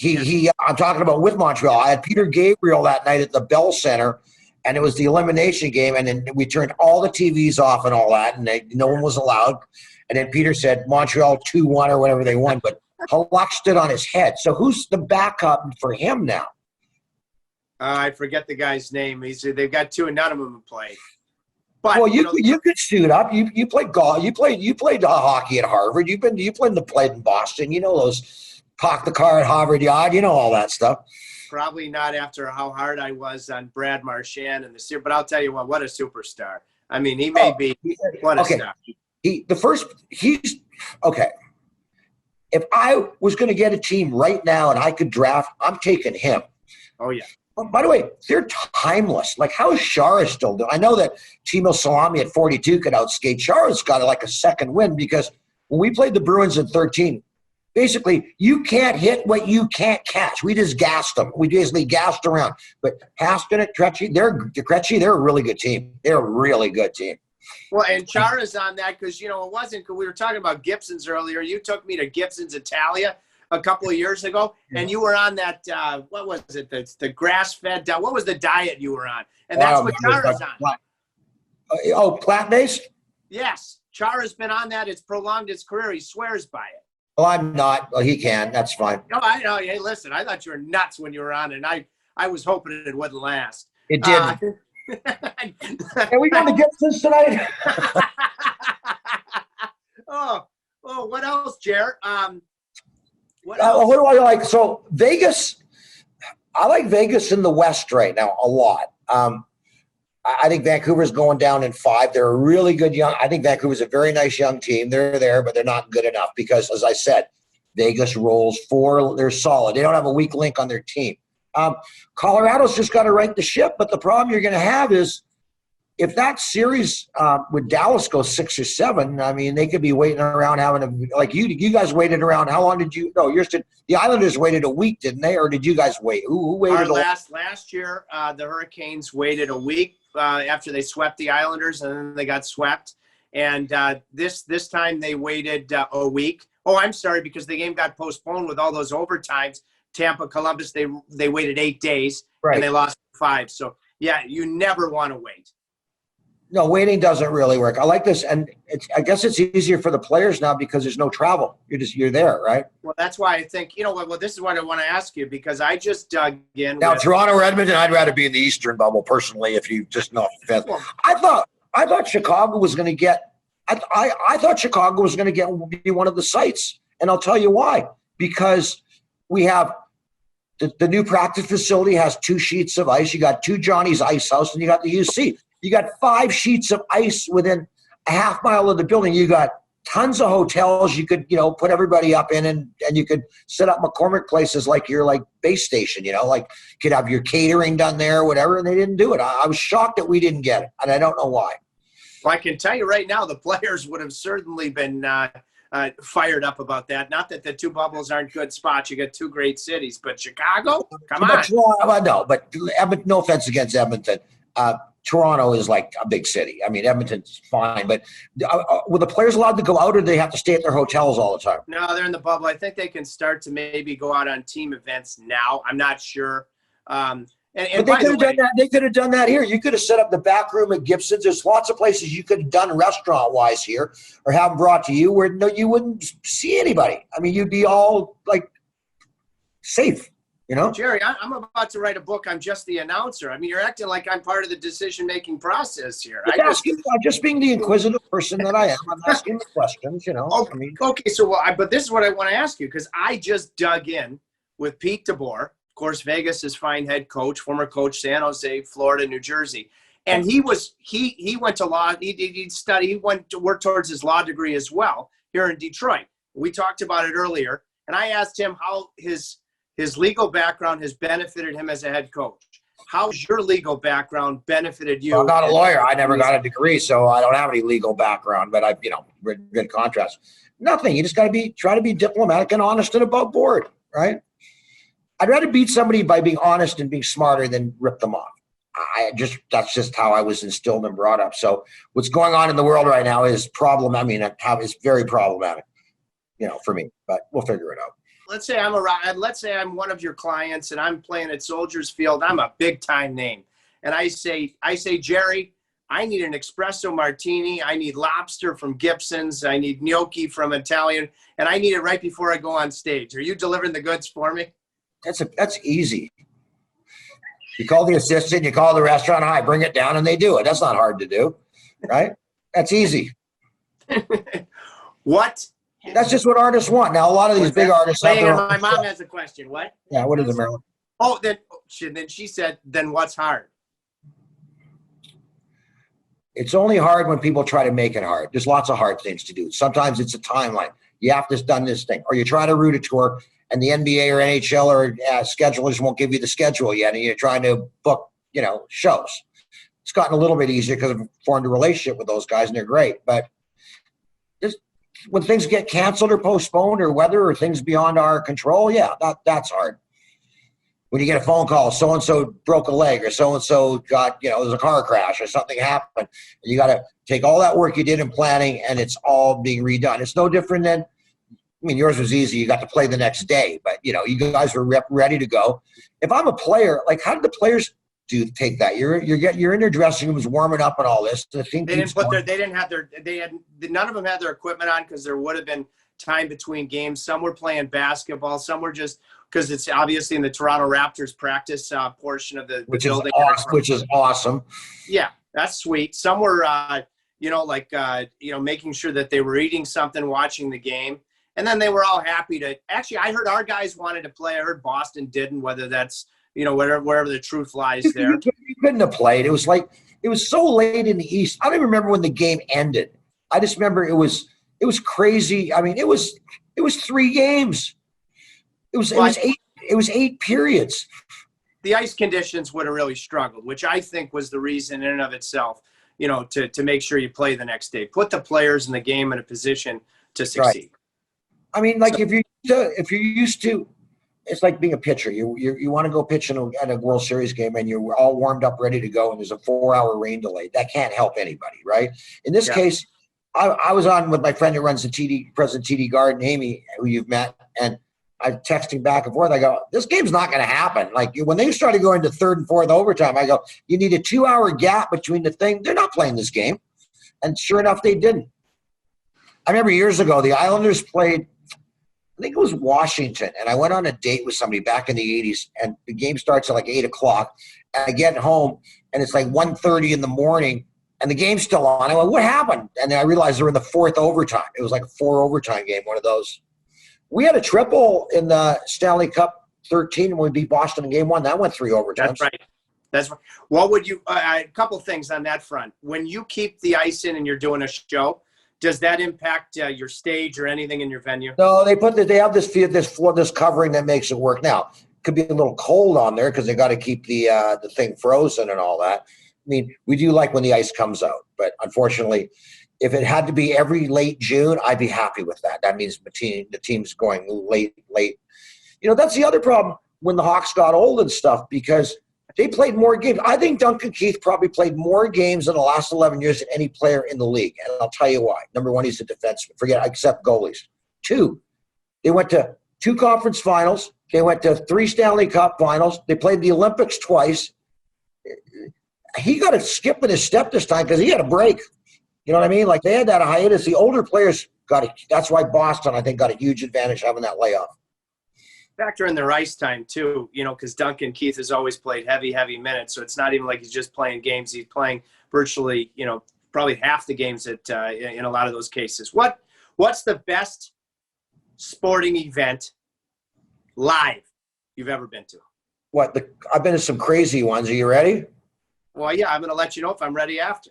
I'm talking about with Montreal. I had Peter Gabriel that night at the Bell Center, and it was the elimination game, and then we turned all the TVs off and all that, and no one was allowed. And then Peter said Montreal 2-1 or whatever they won, but Halak stood on his head. So who's the backup for him now? I forget the guy's name. They've got 2, and none of them have played. But well, you could suit up. You played golf. You played hockey at Harvard. You played in Boston. You know those park the car at Harvard Yard. You know all that stuff. probably not after how hard I was on Brad Marchand and the series. But I'll tell you what a superstar. I mean, he may be what a star. He's okay. If I was going to get a team right now and I could draft, I'm taking him. Oh yeah. By the way, they're timeless. Like, how is Shara still doing? I know that Timo Salami at 42 could outskate. Shara's got like a second win because when we played the Bruins in 13, basically, you can't hit what you can't catch. We just gassed them. We basically gassed around. But Haskinen, Krejci, they're a really good team. They're a really good team. Well, and Chara's on that because, it wasn't – we were talking about Gibson's earlier. You took me to Gibson's Italia a couple of years ago, and you were on that what was it, the grass-fed what was the diet you were on? And that's what Chara's on. Plant-based? Yes. Chara's been on that. It's prolonged his career. He swears by it. Well, I'm not. Well, he can. That's fine. No, I know. Hey, listen, I thought you were nuts when you were on, and I was hoping it wouldn't last. It didn't. Are we going to get this tonight? oh, what else, Jared? What do I like? So Vegas, I like Vegas in the West right now a lot. I think Vancouver's going down in 5. They're a really good I think Vancouver's a very nice young team. They're there, but they're not good enough because, as I said, Vegas rolls 4. They're solid. They don't have a weak link on their team. Colorado's just got to right the ship, but the problem you're going to have is if that series with Dallas goes 6 or 7, I mean, they could be waiting around like you guys waited around. How long did you? No, the Islanders waited a week, didn't they? Or did you guys wait? Who waited? Last year, the Hurricanes waited a week after they swept the Islanders, and then they got swept. And this time they waited a week. Oh, I'm sorry, because the game got postponed with all those overtimes. Tampa, Columbus, they waited 8 days, right, and they lost 5. So, yeah, you never want to wait. No, waiting doesn't really work. I like this, and I guess it's easier for the players now because there's no travel. You're there, right? Well, that's why I think, well, this is what I want to ask you because I just dug in. Now, Toronto or Edmonton, I'd rather be in the Eastern bubble personally. If you just know, well, I thought Chicago was going to get. I thought Chicago was going to be one of the sites, and I'll tell you why. Because we have the new practice facility has 2 sheets of ice. You got 2 Johnny's Ice House, and you got the UC. You got 5 sheets of ice within a half mile of the building. You got tons of hotels you could, put everybody up in, and you could set up McCormick places like your base station, like you could have your catering done there, whatever, and they didn't do it. I was shocked that we didn't get it, and I don't know why. Well, I can tell you right now, the players would have certainly been fired up about that. Not that the 2 bubbles aren't good spots. You got 2 great cities, but Chicago, come on. No, but no offense against Edmonton. Toronto is like a big city. I mean, Edmonton's fine, but were the players allowed to go out, or do they have to stay at their hotels all the time? No, they're in the bubble. I think they can start to maybe go out on team events now. I'm not sure. But they could have done that. They could have done that here. You could have set up the back room at Gibson's. There's lots of places you could have done restaurant-wise here, or have them brought to you where you wouldn't see anybody. I mean, you'd be all safe. Gerry, I'm about to write a book. I'm just the announcer. I mean, you're acting like I'm part of the decision-making process here. I'm just being the inquisitive person that I am. I'm asking the questions, Okay, so but this is what I want to ask you, because I just dug in with Pete DeBoer. Of course, Vegas' fine head coach, former coach, San Jose, Florida, New Jersey. And he went to law. He went to work towards his law degree as well here in Detroit. We talked about it earlier, and I asked him how his legal background has benefited him as a head coach. How's your legal background benefited you? Well, I'm not a lawyer. I never got a degree, so I don't have any legal background, but I've, read contracts. Nothing. You just got to try to be diplomatic and honest and above board, right? I'd rather beat somebody by being honest and being smarter than rip them off. That's just how I was instilled and brought up. So what's going on in the world right now is it's very problematic, for me, but we'll figure it out. Let's say I'm one of your clients and I'm playing at Soldiers Field. I'm a big time name. And I say, Gerry, I need an espresso martini. I need lobster from Gibson's. I need gnocchi from Italian. And I need it right before I go on stage. Are you delivering the goods for me? That's easy. You call the assistant, you call the restaurant, hi, bring it down, and they do it. That's not hard to do. right? That's easy. What? That's just what artists want. Now, a lot of these big artists have their own My mom stuff. has a question. What? Yeah, what is it, Marilyn? Oh, then she said, then what's hard? It's only hard when people try to make it hard. There's lots of hard things to do. Sometimes it's a timeline. You have to done this thing, or you try to route a tour, and the NBA or NHL or schedulers won't give you the schedule yet, and you're trying to book, shows. It's gotten a little bit easier because I've formed a relationship with those guys, and they're great. But just when things get canceled or postponed, or weather or things beyond our control, yeah, that's hard. When you get a phone call, so-and-so broke a leg, or so-and-so got, there's a car crash or something happened, and you got to take all that work you did in planning, and it's all being redone. It's no different than, yours was easy. You got to play the next day, but, you guys were ready to go. If I'm a player, like, how did the players take that? You're in their dressing rooms warming up and all this. The thing None of them had their equipment on because there would have been time between games. Some were playing basketball. Some were just, because it's obviously in the Toronto Raptors practice portion of the building. Which is awesome. Yeah, that's sweet. Some were, making sure that they were eating something, watching the game. And then they were all happy to – actually, I heard our guys wanted to play. I heard Boston didn't, whether that's, wherever the truth lies there. You couldn't have played. It was so late in the East. I don't even remember when the game ended. I just remember it was crazy. It was 3 games. It was 8 periods. The ice conditions would have really struggled, which I think was the reason in and of itself, to make sure you play the next day. Put the players in the game in a position to succeed. Right. If you're used to, it's like being a pitcher. You want to go pitch in a World Series game, and you're all warmed up, ready to go, and there's a 4-hour rain delay. That can't help anybody, right? In this case, I was on with my friend who runs the President TD Garden, Amy, who you've met, and I'm texting back and forth. I go, this game's not going to happen. Like, when they started going to 3rd and 4th overtime, I go, you need a 2-hour gap between the thing. They're not playing this game. And sure enough, they didn't. I remember years ago, the Islanders played, I think it was Washington, and I went on a date with somebody back in the 80s, and the game starts at like 8 o'clock, and I get home, and it's like 1:30 in the morning, and the game's still on. I went, what happened? And then I realized they're in the 4th overtime. It was like a 4 overtime game, one of those. We had a triple in the Stanley Cup 13 when we beat Boston in game 1. That went 3 overtimes. That's right. What would you a couple things on that front. When you keep the ice in and you're doing a show, does that impact your stage or anything in your venue? No, they have this covering that makes it work. Now, it could be a little cold on there because they got to keep the thing frozen and all that. We do like when the ice comes out, but unfortunately, if it had to be every late June, I'd be happy with that. That means the team's going late. That's the other problem when the Hawks got old and stuff, because they played more games. I think Duncan Keith probably played more games in the last 11 years than any player in the league. And I'll tell you why. Number 1, he's a defenseman. Except goalies. 2, they went to 2 conference finals. They went to 3 Stanley Cup finals. They played the Olympics twice. He got a skip in his step this time because he had a break. You know what I mean? Like, they had that hiatus. The older players got it. That's why Boston, I think, got a huge advantage having that layoff. Factor in their ice time too, because Duncan Keith has always played heavy minutes. So it's not even like he's just playing games. He's playing virtually, probably half the games in a lot of those cases. What's the best sporting event live you've ever been to? I've been to some crazy ones. Are you ready? Well, yeah, I'm going to let you know if I'm ready after.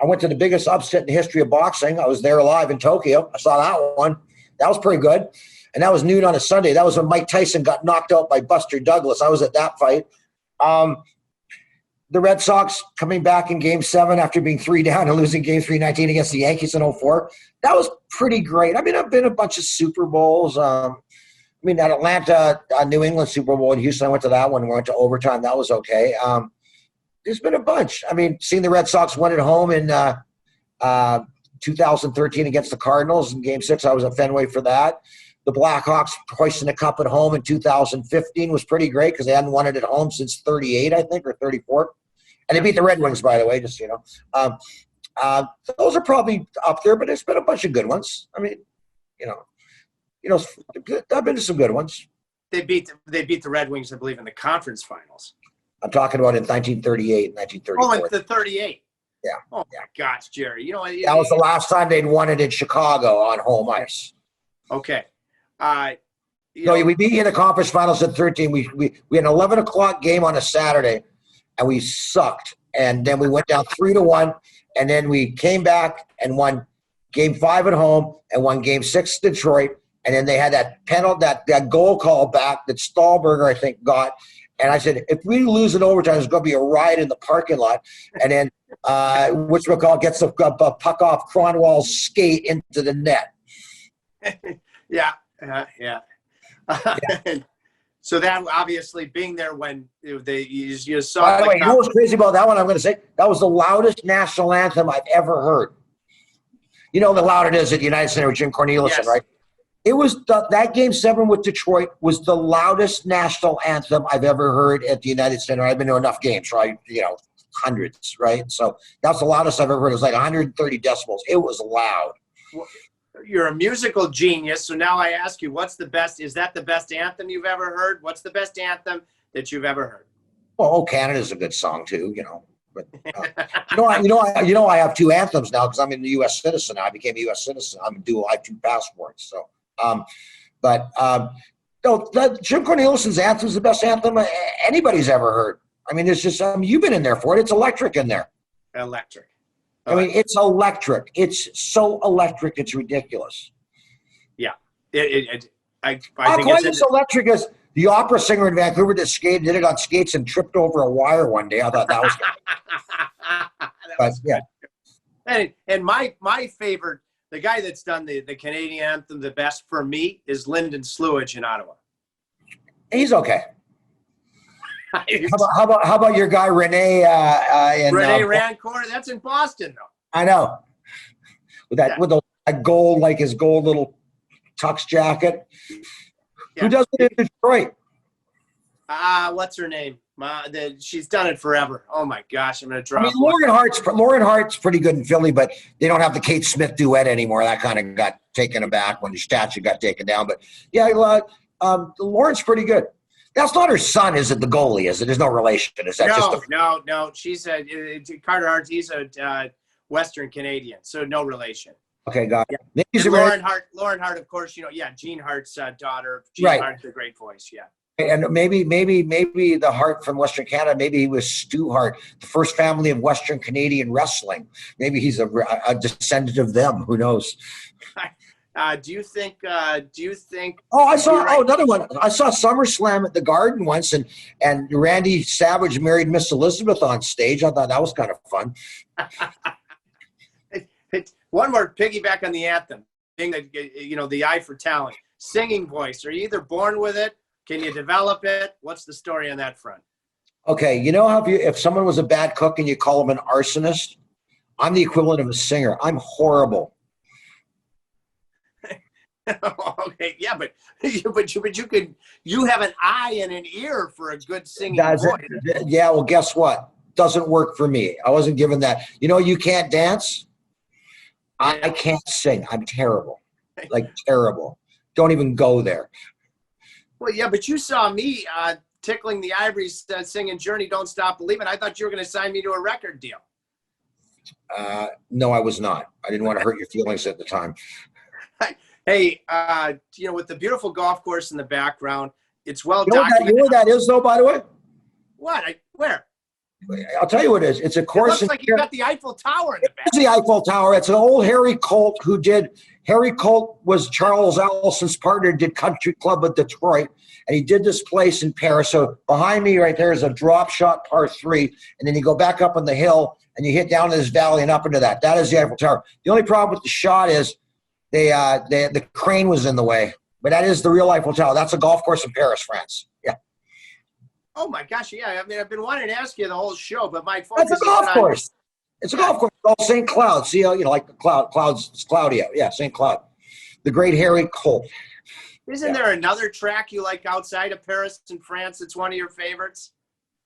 I went to the biggest upset in the history of boxing. I was there live in Tokyo. I saw that one. That was pretty good. And that was noon on a Sunday. That was when Mike Tyson got knocked out by Buster Douglas. I was at that fight. The Red Sox coming back in Game 7 after being 3 down and losing Game 3-19 against the Yankees in 04. That was pretty great. I've been a bunch of Super Bowls. That Atlanta, New England Super Bowl in Houston, I went to that one. We went to overtime. That was okay. There's been a bunch. Seeing the Red Sox win at home in 2013 against the Cardinals in Game 6, I was at Fenway for that. The Blackhawks hoisting the cup at home in 2015 was pretty great because they hadn't won it at home since 38, I think, or 34. And they beat the Red Wings, by the way, just so you know. Those are probably up there, but there's been a bunch of good ones. I've been to some good ones. They beat the Red Wings, I believe, in the conference finals. I'm talking about in 1938 and 1934. Oh, it's the 38. Yeah. Oh my gosh, Gerry. You know, That was the last time they'd won it in Chicago on home ice. Okay. We beat you in the conference finals at 13. We had an 11 o'clock game on a Saturday, and we sucked. And then we went down 3-1, and then we came back and won Game 5 at home and won Game 6 at Detroit. And then they had that penalty, that goal call back that Stahlberger, I think, got. And I said, if we lose in overtime, there's going to be a riot in the parking lot. And then whatchamacallit gets the puck off Cronwall's skate into the net. Yeah. So that obviously being there when you saw. By the way, you know what's crazy about that one? I'm going to say that was the loudest national anthem I've ever heard. You know, the louder it is at the United Center with Jim Cornelison, yes. Right? It was that Game 7 with Detroit was the loudest national anthem I've ever heard at the United Center. I've been to enough games, right? Hundreds, right? So that's the loudest I've ever heard. It was like 130 decibels. It was loud. Well, you're a musical genius. So now I ask you, what's the best? Is that the best anthem you've ever heard? What's the best anthem that you've ever heard? Well, "Oh, Canada's" a good song too, But I have two anthems now because I'm a U.S. citizen. I became a U.S. citizen. I have two passports. So, Jim Cornelison's anthem is the best anthem anybody's ever heard. I mean, it's just you've been in there for it. It's electric in there. Electric. I mean, it's electric. It's so electric. It's ridiculous. Yeah, I think it's electric as the opera singer in Vancouver did it on skates and tripped over a wire one day. I thought that was good. Yeah. And my favorite, the guy that's done the Canadian anthem the best for me is Lyndon Slewage in Ottawa. He's okay. How about your guy Rene Rancourt? That's in Boston, though. I know. With that gold, like his gold little tux jacket. Yeah. Who does it in Detroit? What's her name? She's done it forever. Oh my gosh, I'm gonna drop. I mean, Lauren Hart's pretty good in Philly, but they don't have the Kate Smith duet anymore. That kind of got taken aback when the statue got taken down. But yeah, Lauren's pretty good. That's not her son, is it? The goalie, is it? There's no relation. Is that no. She's Carter Hart. He's a Western Canadian, so no relation. Okay, got it. Yeah. Lauren Hart, of course, Gene Hart's daughter. Gene Hart's a great voice, yeah. And maybe the Hart from Western Canada, maybe he was Stu Hart, the first family of Western Canadian wrestling. Maybe he's a descendant of them. Who knows? Do you think? Oh, I saw. Oh, another one. I saw SummerSlam at the Garden once, and Randy Savage married Miss Elizabeth on stage. I thought that was kind of fun. One more piggyback on the anthem thing that the eye for talent, singing voice. Are you either born with it? Can you develop it? What's the story on that front? Okay, how if someone was a bad cook and you call them an arsonist, I'm the equivalent of a singer. I'm horrible. Okay, yeah, but you have an eye and an ear for a good singing voice. Yeah, well, guess what? Doesn't work for me. I wasn't given that. You can't dance. I can't sing. I'm terrible. Like terrible. Don't even go there. Well, yeah, but you saw me tickling the ivories singing Journey Don't Stop Believing. I thought you were going to sign me to a record deal. No, I was not. I didn't want to hurt your feelings at the time. Hey, with the beautiful golf course in the background, it's well documented. You know what that is, though, by the way? What? Where? I'll tell you what it is. It's a course. It looks like you got the Eiffel Tower in the back. It's the Eiffel Tower. It's an old Harry Colt who did. Harry Colt was Charles Ellison's partner, did Country Club of Detroit, and he did this place in Paris. So behind me right there is a drop shot par 3, and then you go back up on the hill, and you hit down to this valley and up into that. That is the Eiffel Tower. The only problem with the shot is the crane was in the way, but that is the real Eiffel Tower. That's a golf course in Paris, France. Yeah. Oh my gosh, yeah. I mean, I've been wanting to ask you the whole show, but my focus That's a golf course. It's a golf course. It's called St. Cloud. See how, like the clouds, it's cloudy out. Yeah, St. Cloud. The great Harry Colt. Isn't there another track you like outside of Paris in France that's one of your favorites?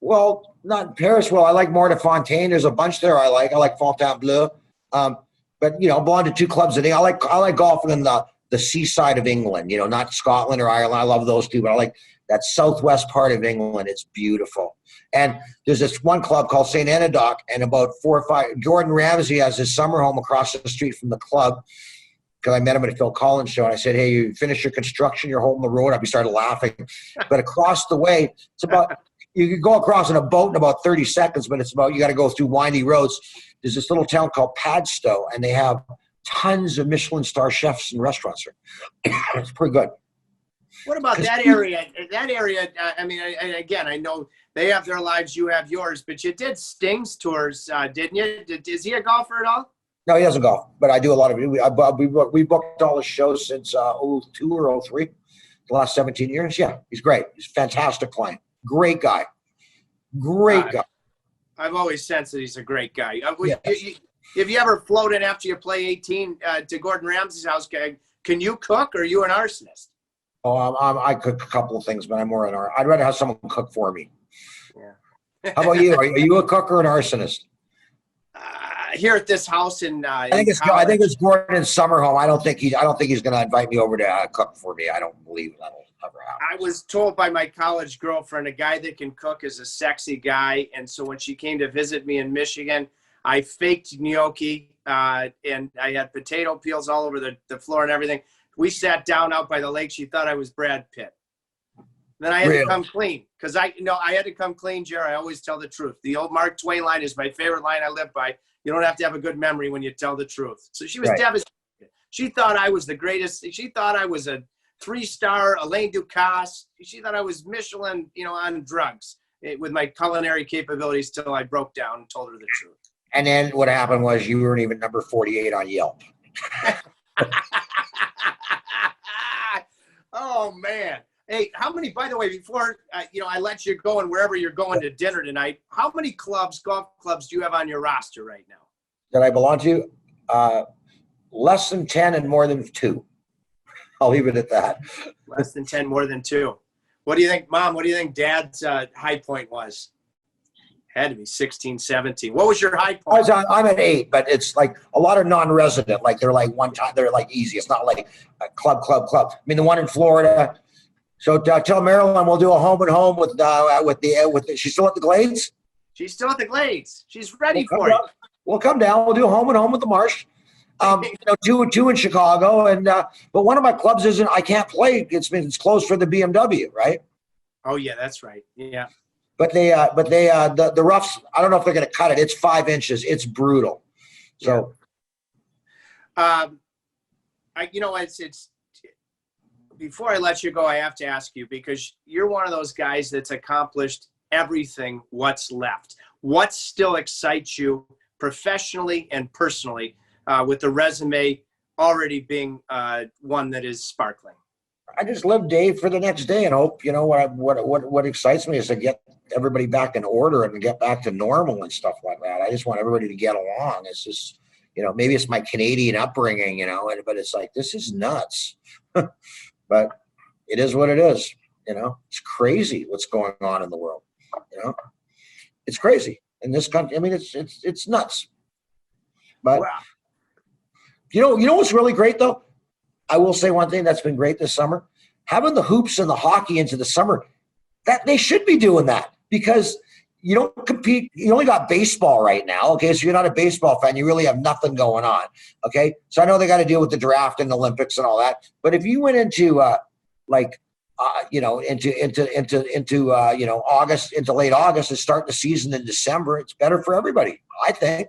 Well, not in Paris. Well, I like Mortefontaine. There's a bunch there I like. I like Fontainebleau. But, I belong to 2 clubs a day. I like golfing in the seaside of England, not Scotland or Ireland. I love those 2, but I like that southwest part of England. It's beautiful. And there's this one club called St. Enodoc, and about 4 or 5, Gordon Ramsay has his summer home across the street from the club, because I met him at a Phil Collins show, and I said, hey, you finish your construction, you're holding the road up. He started laughing. But across the way, it's about, you can go across in a boat in about 30 seconds, but it's about, you got to go through windy roads. There's this little town called Padstow, and they have tons of Michelin star chefs and restaurants there. It's pretty good. What about that area? That area, I mean, again, I know they have their lives, you have yours, but you did Sting's tours, didn't you? Is he a golfer at all? No, he doesn't golf, but I do a lot of it. We booked all his shows since 02 or 03, the last 17 years. Yeah, he's great. He's a fantastic client. Great guy. Great guy. I've always sensed that he's a great guy. Yes. If you ever float in after you play 18 to Gordon Ramsay's house, can you cook, or are you an arsonist? Oh, I cook a couple of things, but I'm more an arsonist. I'd rather have someone cook for me. Yeah. How about you? Are you a cook or an arsonist? Here at this house in I think it's Gordon's summer home. I don't think he's going to invite me over to cook for me. I don't believe that'll ever happen. I was told by my college girlfriend, a guy that can cook is a sexy guy, and so when she came to visit me in Michigan, I faked gnocchi, and I had potato peels all over the floor and everything. We sat down out by the lake. She thought I was Brad Pitt. Then I had to come clean, because I had to come clean, Jerry. I always tell the truth. The old Mark Twain line is my favorite line I live by. You don't have to have a good memory when you tell the truth. So she was devastated. She thought I was the greatest. She thought I was a 3-star Alain Ducasse. She thought I was Michelin, on drugs with my culinary capabilities, till I broke down and told her the truth. And then what happened was you weren't even number 48 on Yelp. Oh, man. Hey, how many, by the way, before, I let you go and wherever you're going to dinner tonight, how many golf clubs do you have on your roster right now? That I belong to? Less than 10 and more than 2. I'll leave it at that. Less than 10, more than 2. What do you think, Mom? What do you think Dad's high point was? Had to be 16, 17. What was your high point? I'm at 8, but it's like a lot of non-resident. Like they're like one time, they're like easy. It's not like a club. I mean, the one in Florida. So tell Marilyn we'll do a home and home with she's still at the Glades? She's still at the Glades. She's ready for it. We'll come down. We'll do a home and home with the Marsh. 2 in Chicago, and but one of my clubs isn't. I can't play. It's closed for the BMW, right? Oh yeah, that's right. Yeah. But the roughs. I don't know if they're going to cut it. It's 5 inches. It's brutal. So, it's before I let you go, I have to ask you, because you're one of those guys that's accomplished everything what's left. What still excites you professionally and personally, with the resume already being one that is sparkling? I just live day for the next day and hope, what excites me is to get everybody back in order and get back to normal and stuff like that. I just want everybody to get along. It's just, maybe it's my Canadian upbringing, but it's like, this is nuts. But it is what it is. It's crazy what's going on in the world. It's crazy in this country. I mean, it's nuts. But wow. What's really great though? I will say one thing that's been great this summer: having the hoops and the hockey into the summer. That they should be doing that, because you don't compete. You only got baseball right now. Okay, so you're not a baseball fan. You really have nothing going on. Okay, so I know they got to deal with the draft and the Olympics and all that. But if you went into into August, into late August, and start the season in December, it's better for everybody, I think.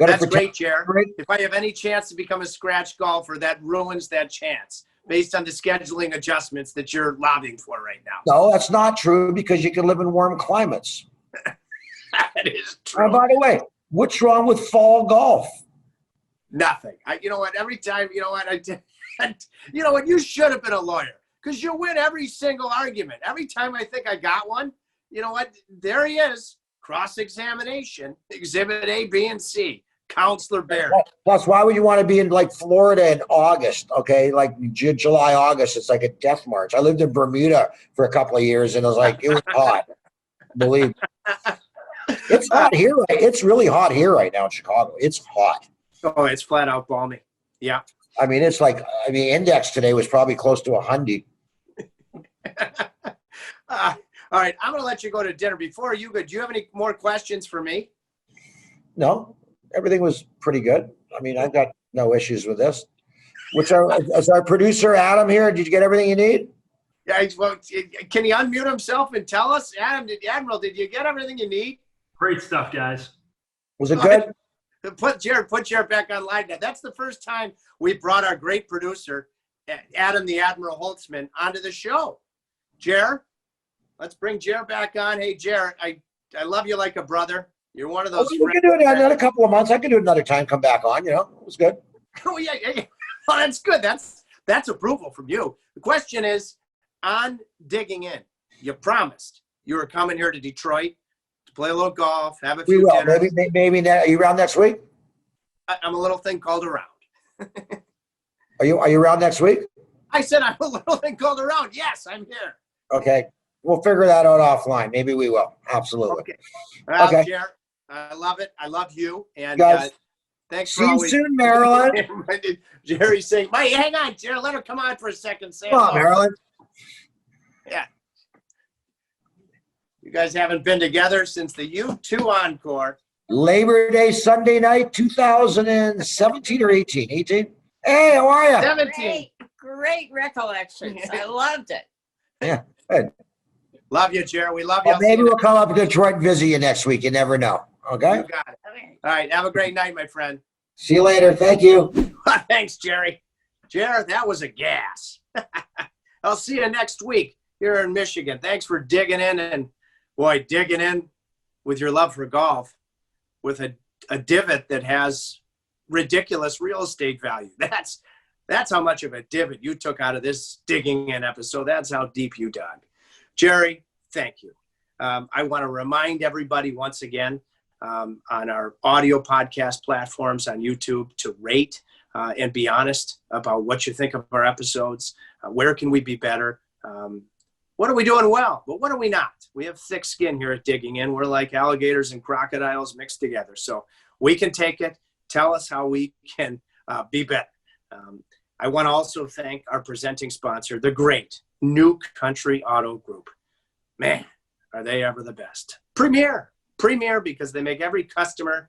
That's great, Jerry. If I have any chance to become a scratch golfer, that ruins that chance based on the scheduling adjustments that you're lobbying for right now. No, that's not true, because you can live in warm climates. That is true. And by the way, what's wrong with fall golf? Nothing. Every time, you should have been a lawyer, because you win every single argument. Every time I think I got one, there he is. Cross-examination, Exhibit A, B, and C. Counselor Barry. Plus, why would you want to be in like Florida in August? Okay, like July, August, it's like a death march. I lived in Bermuda for a couple of years, and it was hot. Believe me. It's hot here. It's really hot here right now in Chicago. It's hot. Oh, it's flat out balmy. Yeah. I mean, index today was probably close to 100. All right, I'm going to let you go to dinner. Before you go, do you have any more questions for me? No, everything was pretty good. I mean, I've got no issues with this. Is our producer, Adam, here? Did you get everything you need? Yeah, well, can he unmute himself and tell us? Admiral, did you get everything you need? Great stuff, guys. Was it good? Put Jared back on live now. That's the first time we brought our great producer, Adam the Admiral Holtzman, onto the show. Jared, let's bring Jared back on. Hey, Jared, I love you like a brother. You're one of those We can do it another couple of months. I can do it another time, come back on, it was good. Oh, yeah. Well, that's good. That's approval from you. The question is, on Digging In, you promised you were coming here to Detroit to play a little golf, have a few dinners. Maybe are you around next week? I'm a little thing called around. Are you around next week? I said I'm a little thing called around. Yes, I'm here. Okay. We'll figure that out offline. Maybe we will. Absolutely. Okay. Well, Okay. Jared, I love it. I love you. And Guys, thanks see for you always. soon, Marilyn. Jerry's saying, Mike, hang on, Jared. Let her come on for a second. Say Come on, hello. Marilyn. Yeah. You guys haven't been together since the U2 Encore. Labor Day Sunday night, 2017 or 18? 18? Hey, how are you? 17. Great recollections. I loved it. Yeah, good. Love you, Jared. We love you. Well, maybe we'll come up to Detroit and visit you next week. You never know. Okay? You got it. Okay. All right. Have a great night, my friend. See you later. Thank you. Thanks, Jerry. Jared, that was a gas. I'll see you next week here in Michigan. Thanks for digging in and, boy, digging in with your love for golf with a divot that has ridiculous real estate value. That's how much of a divot you took out of this digging in episode. That's how deep you dug. Jerry, thank you. I want to remind everybody once again on our audio podcast platforms on YouTube to rate and be honest about what you think of our episodes. Where can we be better? What are we doing well? But what are we not? We have thick skin here at Digging In. We're like alligators and crocodiles mixed together. So we can take it. Tell us how we can be better. I want to also thank our presenting sponsor, the great New Country Auto Group. Man, are they ever the best. Premier, because they make every customer,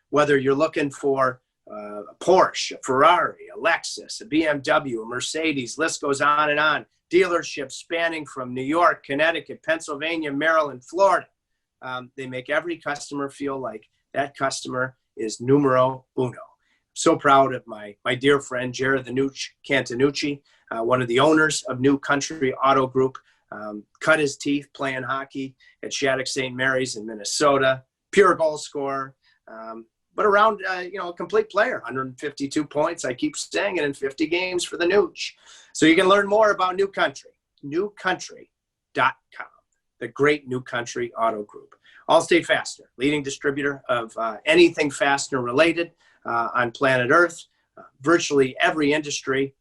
whether you're looking for a Porsche, a Ferrari, a Lexus, a BMW, a Mercedes, list goes on and on. Dealerships spanning from New York, Connecticut, Pennsylvania, Maryland, Florida. They make every customer feel like that customer is numero uno. So proud of my dear friend, Jared the Nooch Cantanucci, one of the owners of New Country Auto Group. Cut his teeth playing hockey at Shattuck St. Mary's in Minnesota. Pure goal scorer. But around, a complete player, 152 points. I keep saying it in 50 games for the Nooch. So you can learn more about New Country, newcountry.com, the great New Country Auto Group. Allstate Fastener, leading distributor of anything fastener related on planet Earth. Virtually every industry,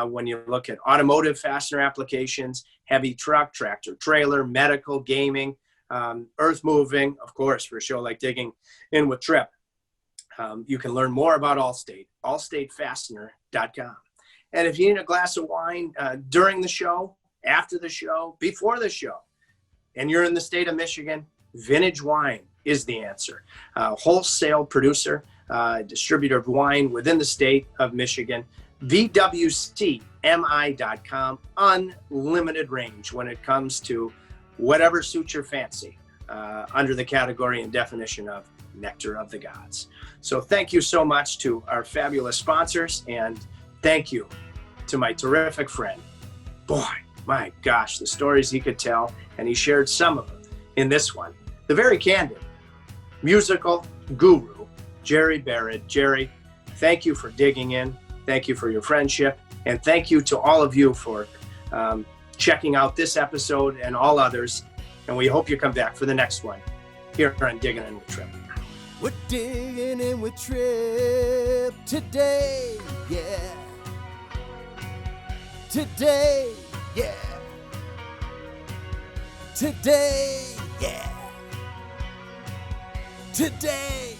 when you look at automotive fastener applications, heavy truck, tractor, trailer, medical, gaming, earth moving, of course, for a show like Digging In with Trip. You can learn more about Allstate, allstatefastener.com. And if you need a glass of wine during the show, after the show, before the show, and you're in the state of Michigan, Vintage Wine is the answer. Wholesale producer, distributor of wine within the state of Michigan. VWCMI.com, unlimited range when it comes to whatever suits your fancy under the category and definition of Nectar of the Gods. So thank you so much to our fabulous sponsors, and thank you to my terrific friend. Boy, my gosh, the stories he could tell, and he shared some of them in this one. The very candid musical guru, Gerry Barad. Jerry, thank you for digging in. Thank you for your friendship. And thank you to all of you for checking out this episode and all others. And we hope you come back for the next one here on Digging In with Trip. We're digging in with Trip today, yeah. Today, yeah. Today, yeah. Today.